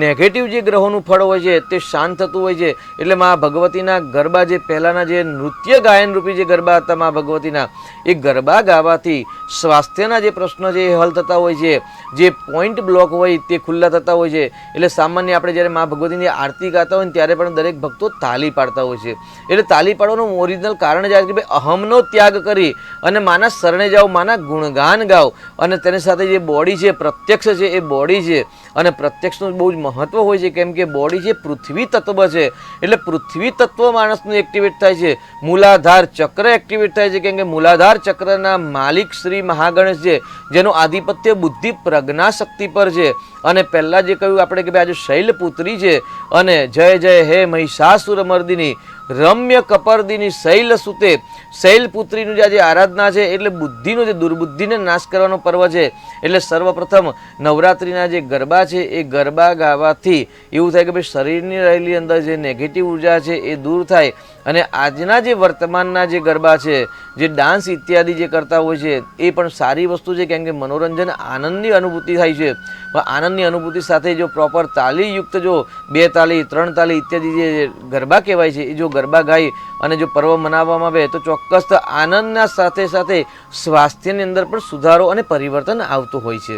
નેગેટિવ જે ગ્રહોનું ફળ હોય છે તે શાંત થતું હોય છે. એટલે મા ભગવતીના ગરબા જે પહેલાંના જે નૃત્ય ગાયન રૂપી જે ગરબા હતા મા ભગવતીના, એ ગરબા ગાવાથી સ્વાસ્થ્યના જે પ્રશ્નો છે એ હલ થતા હોય છે. જે પોઈન્ટ બ્લોક હોય તે ખુલ્લા થતા હોય છે. એટલે સામાન્ય આપણે જ્યારે મા ભગવતીની આરતી ગાતા હોય ને ત્યારે પણ દરેક ભક્તો તાલી પાડતા હોય છે. એટલે તાલી પાડવાનું ઓરિજિનલ કારણ જ આ છે કે ભાઈ અહમનો ત્યાગ કરી અને માના શરણે જાઓ, માના ગુણગાન ગાઓ. અને તેની સાથે જે બોડી છે પ્રત્યક્ષ છે એ બોડી છે અને પ્રત્યક્ષનું બહુ જ મહત્વ હોય છે. કેમ કે બોડી છે પૃથ્વી તત્વ છે એટલે પૃથ્વી તત્વ માણસનું એક્ટિવેટ થાય છે. મૂલાધાર ચક્ર એક્ટિવેટ થાય છે કેમ કે મૂલાધાર ચક્રના માલિક શ્રી મહાગણેશ છે, જેનું આધિપત્ય બુદ્ધિ પ્રજ્ઞા શક્તિ પર છે. અને પહેલાં જે કહ્યું આપણે કે ભાઈ આજે શૈલપુત્રી છે અને જય જય હે મહિષાસુર મર્દિની રમ્ય કપર્દિની શૈલ સુતે, શૈલપુત્રીનું જે આજે આરાધના છે એટલે બુદ્ધિનો જે દુર્બુદ્ધિને નાશ કરવાનો પર્વ છે. એટલે સર્વપ્રથમ નવરાત્રિના જે ગરબા છે એ ગરબા ગાવાથી એવું થાય કે ભાઈ શરીરની રહેલી અંદર જે નેગેટિવ ઉર્જા છે એ દૂર થાય. અને આજના જે વર્તમાનના જે ગરબા છે, જે ડાન્સ ઇત્યાદિ જે કરતા હોય છે એ પણ સારી વસ્તુ છે કેમ કે મનોરંજન આનંદની અનુભૂતિ થાય છે. પણ આનંદની અનુભૂતિ સાથે જો પ્રોપર તાલીયુક્ત જો 2 તાલી 3 તાલી ઇત્યાદિ જે ગરબા કહેવાય છે એ જો ગરબા ગાઈ અને જો પર્વ મનાવવામાં આવે તો ચોક્કસ આનંદના સાથે સાથે સ્વાસ્થ્યની અંદર પણ સુધારો અને પરિવર્તન આવતું હોય છે.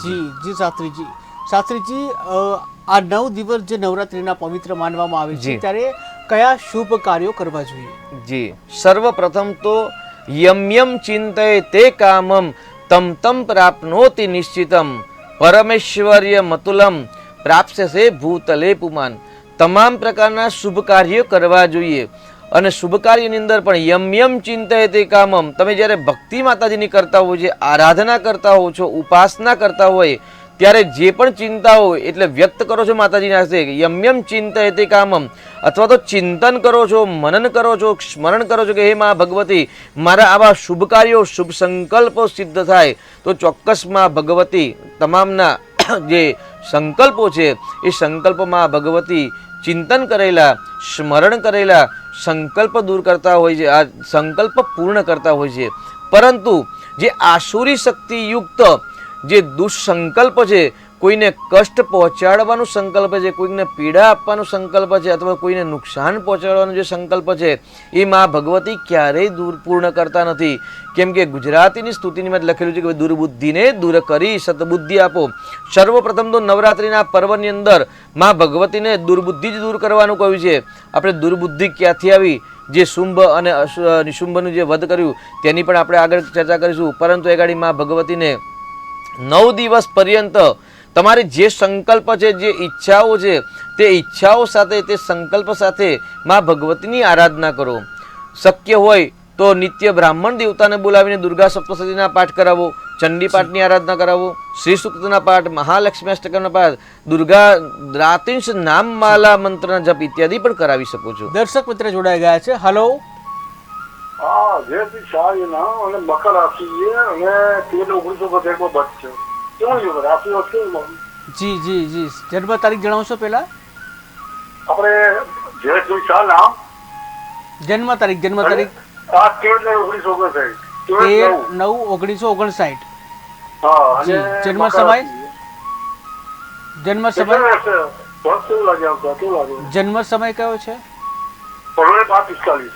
જી જી શાસ્ત્રીજી. શાસ્ત્રીજી, આ 9 દિવસ જે નવરાત્રિના પવિત્ર માનવામાં આવે છે ત્યારે કયા શુભ કાર્યો કરવા જોઈએ? જી, સર્વપ્રથમ તો યમ યમ ચિંતયે તે કામમ તમ તમ પ્રાપ્નોતિ નિશ્ચિતમ પરમેશ્વર્ય મતુલમ પ્રાપ્સ્યસે ભૂતલે પુમાન. તમામ પ્રકારના શુભ કાર્યો કરવા જોઈએ. અને શુભ કાર્યની અંદર પણ યમ યમ ચિંતયે તે કામમ, તમે જ્યારે ભક્તિ માતાજીની કરતા હોય છે, આરાધના કરતા હો છો, ઉપાસના કરતા હોય ત્યારે જે પણ ચિંતા હોય એટલે વ્યક્ત કરો છો માતાજીના હસ્તે યમ યમ ચિંતયે તે કામમ, અથવા તો ચિંતન કરો છો, મનન કરો છો, સ્મરણ કરો છો કે હે મા ભગવતી મારા આવા શુભ કાર્યો શુભ સંકલ્પો સિદ્ધ થાય. તો ચોક્કસ મા ભગવતી તમામના જે સંકલ્પો છે એ સંકલ્પમાં ભગવતી ચિંતન કરેલા, સ્મરણ કરેલા સંકલ્પ દૂર કરતા હોય છે, આ સંકલ્પ પૂર્ણ કરતા હોય છે. પરંતુ જે આસુરી શક્તિયુક્ત જે દુષ્સંકલ્પ છે, કોઈને કષ્ટ પહોંચાડવાનો સંકલ્પ છે, કોઈને પીડા આપવાનો સંકલ્પ છે અથવા કોઈને નુકસાન પહોંચાડવાનો જે સંકલ્પ છે એ મા ભગવતી ક્યારેય દૂર પૂર્ણ કરતા નથી. કેમ કે ગુજરાતીની સ્તુતિની માં લખેલું છે કે દુર્બુદ્ધિને દૂર કરી સદબુદ્ધિ આપો. સર્વપ્રથમ તો નવરાત્રિના પર્વની અંદર મા ભગવતીને દુર્બુદ્ધિ જ દૂર કરવાનું કહ્યું છે. આપણે દુર્બુદ્ધિ ક્યાંથી આવી, જે શુંભ અને નિશુંભનું જે વધ કર્યું તેની પણ આપણે આગળ ચર્ચા કરીશું. પરંતુ એ ગાડી મા ભગવતીને 9 દિવસ પર્યંત તમારી જે સંકલ્પ છે, જે ઈચ્છાઓ છે તે ઈચ્છાઓ સાથે તે સંકલ્પ સાથે મા ભગવતીની આરાધના કરો. શક્ય હોય તો નિત્ય બ્રાહ્મણ દેવતાને બોલાવીને દુર્ગા સપ્તશતીના પાઠ કરાવો, ચંડી પાઠની આરાધના કરાવો, શ્રી સૂક્તના પાઠ, મહાલક્ષ્મી અષ્ટકના પાઠ, દુર્ગા રાત્રિંશ નામમાલા મંત્રના જપ ઇત્યાદિ પણ કરાવી શકો છો. દર્શક મિત્ર જોડાઈ ગયા છે. હલો. હા, જે બી સારી ના અને મકર રાશિ છે અને 13-19 બચ છે. કેવું છે રાશિ કેવું? જી જી જી, જન્મ તારીખ જણાવશો પહેલા? આપણે જે કોઈ સાલ નામ જન્મ તારીખ 13-19 13/9/1959. હા, જી. અને જન્મ સમય? જન્મ સમય કેવું લાગે? જન્મ સમય કયો છે? ફેબ્રુઆરી 5:45.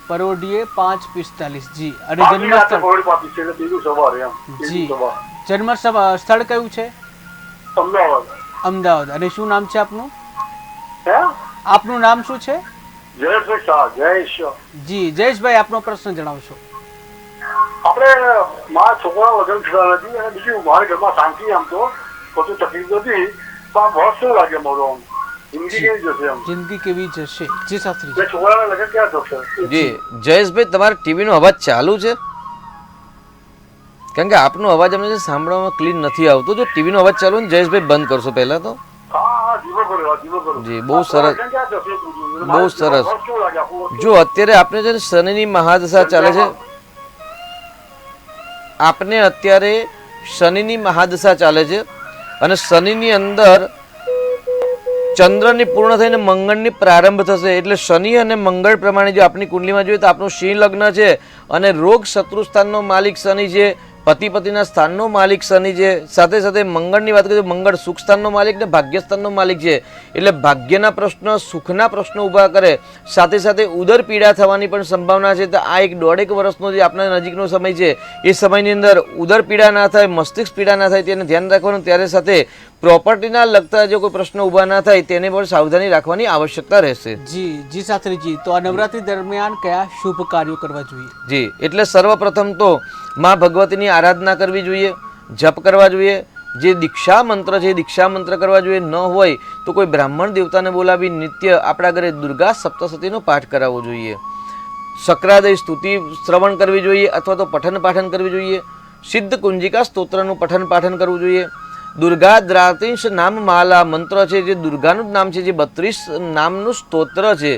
પરોઢીએ 5:45. જી. અને જન્મ સ્થળ? ફેબ્રુઆરી 5:45 એટલે બીજું સવારે એમ. જી. જન્મ સ્થળ કયું છે? અમદાવાદ. અમદાવાદ. અને શું નામ છે આપનું? હે? આપનું નામ શું છે? જયેશભાઈ શાહ. જયેશ. જી. જયેશભાઈ, આપનો પ્રશ્ન જણાવશો. આપણે મારા છોકરા વજન થતા નથી અને બીજું મારા ઘરમાં શાંતિ આમ તો કશું તકલીફ નથી પણ બહુ શું લાગે મારું આમ જિંદગી કેવી જશે આમ જિંદગી કેવી જશે? જી શાસ્ત્રી. છોકરાના લગ્ન ક્યાં થશે? જી જયેશભાઈ, તમારા ટીવીનો અવાજ ચાલુ છે? કારણ કે આપનો અવાજ અમને સાંભળવામાં ક્લીન નથી આવતો. જો ટીવીનો અવાજ ચાલુ ને જયેશભાઈ બંધ કરશો પહેલા તો. જી, બહુ સરસ, બહુ સરસ. જો અત્યારે આપણે છે ને શનિની મહાદશા ચાલે છે, આપને અત્યારે શનિની મહાદશા ચાલે છે અને શનિની અંદર ચંદ્રની પૂર્ણ થઈને મંગળની પ્રારંભ થશે. એટલે શનિ અને મંગળ પ્રમાણે જો આપણી કુંડલીમાં જોઈએ તો આપણું સિંહ લગ્ન છે અને રોગ શત્રુ સ્થાનનો માલિક શનિ છે, પતિ પતિના સ્થાનનો માલિક શનિ છે. સાથે સાથે મંગળની વાત કરીએ તો મંગળ સુખ સ્થાનનો માલિક ને ભાગ્ય સ્થાનનો માલિક છે. એટલે ભાગ્યના પ્રશ્ન, સુખના પ્રશ્નો ઊભા કરે. સાથે સાથે ઉદર પીડા થવાની પણ સંભાવના છે. તો આ 1.5 વર્ષનો જે આપણા નજીકનો સમય છે એ સમયની અંદર ઉદર પીડા ના થાય, મસ્તિષ્ક પીડા ના થાય તેને ધ્યાન રાખવાનું. ત્યારે સાથે પ્રોપર્ટીના લગતા જો કોઈ પ્રશ્નો ઊભા ના થાય તેને પણ સાવધાની રાખવાની આવશ્યકતા રહેશે. જી શાસ્ત્રીજી, તો આ નવરાત્રી દરમિયાન કયા શુભ કાર્યો કરવા જોઈએ? જી, એટલે સર્વપ્રથમ તો માં ભગવતીની આરાધના કરવી જોઈએ, જપ કરવા જોઈએ. જે દીક્ષા મંત્ર છે એ દીક્ષા મંત્ર કરવા જોઈએ. ન હોય તો કોઈ બ્રાહ્મણ દેવતાને બોલાવી નિત્ય આપણા ઘરે દુર્ગા સપ્તશતીનો પાઠ કરાવવો જોઈએ. શક્રાદય સ્તુતિ શ્રવણ કરવી જોઈએ અથવા તો પઠન પાઠન કરવી જોઈએ. સિદ્ધ કુંજિકા સ્તોત્રનું પઠન પાઠન કરવું જોઈએ. દુર્ગા દ્રાતિંશ નામ માલા મંત્ર છે, જે દુર્ગાનું નામ છે, જે 32 નામનું સ્તોત્ર છે,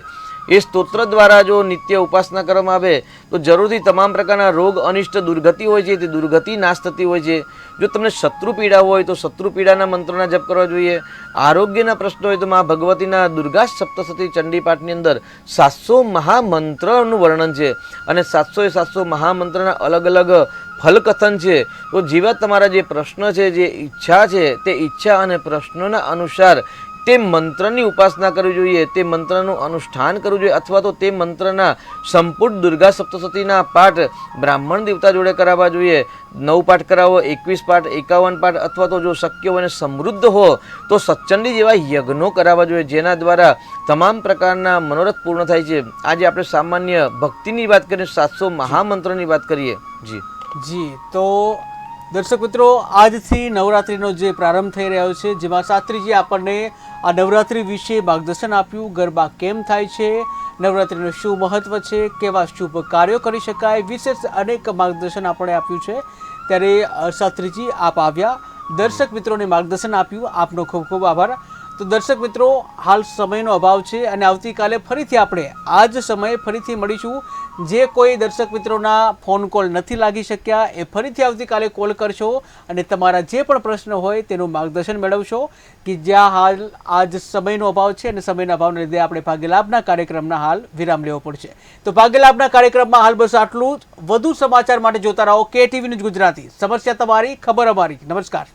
એ સ્તોત્ર દ્વારા જો નિત્ય ઉપાસના કરવામાં આવે તો જરૂરથી તમામ પ્રકારના રોગ અનિષ્ટ દુર્ગતિ હોય છે તે દુર્ગતિ નાશ થતી હોય છે. જો તમને શત્રુ પીડા હોય તો શત્રુ પીડાના મંત્રોના જપ કરવા જોઈએ. આરોગ્યના પ્રશ્નો હોય તો મા ભગવતીના દુર્ગા સપ્તશતી ચંડી પાઠની અંદર 700 મહામંત્રનું વર્ણન છે અને 700 મહામંત્રના અલગ અલગ ફલકથન છે. તો જેવા તમારા જે પ્રશ્ન છે, જે ઈચ્છા છે, તે ઈચ્છા અને પ્રશ્નોના અનુસાર તે મંત્રની ઉપાસના કરવી જોઈએ, તે મંત્રનું અનુષ્ઠાન કરવું જોઈએ અથવા તો તે મંત્રના સંપૂર્ણ દુર્ગા સપ્તશતીના પાઠ બ્રાહ્મણ દેવતા જોડે કરાવવા જોઈએ. 9 પાઠ કરાવો, 21 પાઠ, 51 પાઠ અથવા તો જો શક્ય હોય અને સમૃદ્ધ હો તો સત્ચંડી જેવા યજ્ઞો કરાવવા જોઈએ, જેના દ્વારા તમામ પ્રકારના મનોરથ પૂર્ણ થાય છે. આજે આપણે સામાન્ય ભક્તિની વાત કરીએ, 700 મહામંત્રની વાત કરીએ. જી, તો દર્શક મિત્રો, આજથી નવરાત્રિનો જે પ્રારંભ થઈ રહ્યો છે, જેમાં શાસ્ત્રીજી આપણને આ નવરાત્રિ વિશે માર્ગદર્શન આપ્યું. ગરબા કેમ થાય છે, નવરાત્રિનું શું મહત્વ છે, કેવા શુભ કાર્યો કરી શકાય, વિશેષ અનેક માર્ગદર્શન આપણે આપ્યું છે. ત્યારે શાસ્ત્રીજી આપ આવ્યા, દર્શક મિત્રોને માર્ગદર્શન આપ્યું, આપનો ખૂબ ખૂબ આભાર. તો દર્શક મિત્રો, હાલ સમયનો અભાવ છે અને આવતીકાલે ફરીથી આપણે આ જ સમયે ફરીથી મળીશું. જે કોઈ દર્શક મિત્રોના ફોન કોલ નથી લાગી શક્યા એ ફરીથી આવતીકાલે કોલ કરશો અને તમારા જે પણ પ્રશ્ન હોય તેનું માર્ગદર્શન મેળવશો. કે જ્યાં હાલ આજ સમયનો અભાવ છે અને સમયના અભાવને લીધે આપણે ભાગ્યલાભના કાર્યક્રમના હાલ વિરામ લેવો પડશે. તો ભાગ્યલાભના કાર્યક્રમમાં હાલ બસ આટલું જ. વધુ સમાચાર માટે જોતા રહો KTV ન્યૂઝ ગુજરાતી. સમસ્યા તમારી, ખબર અમારી. નમસ્કાર.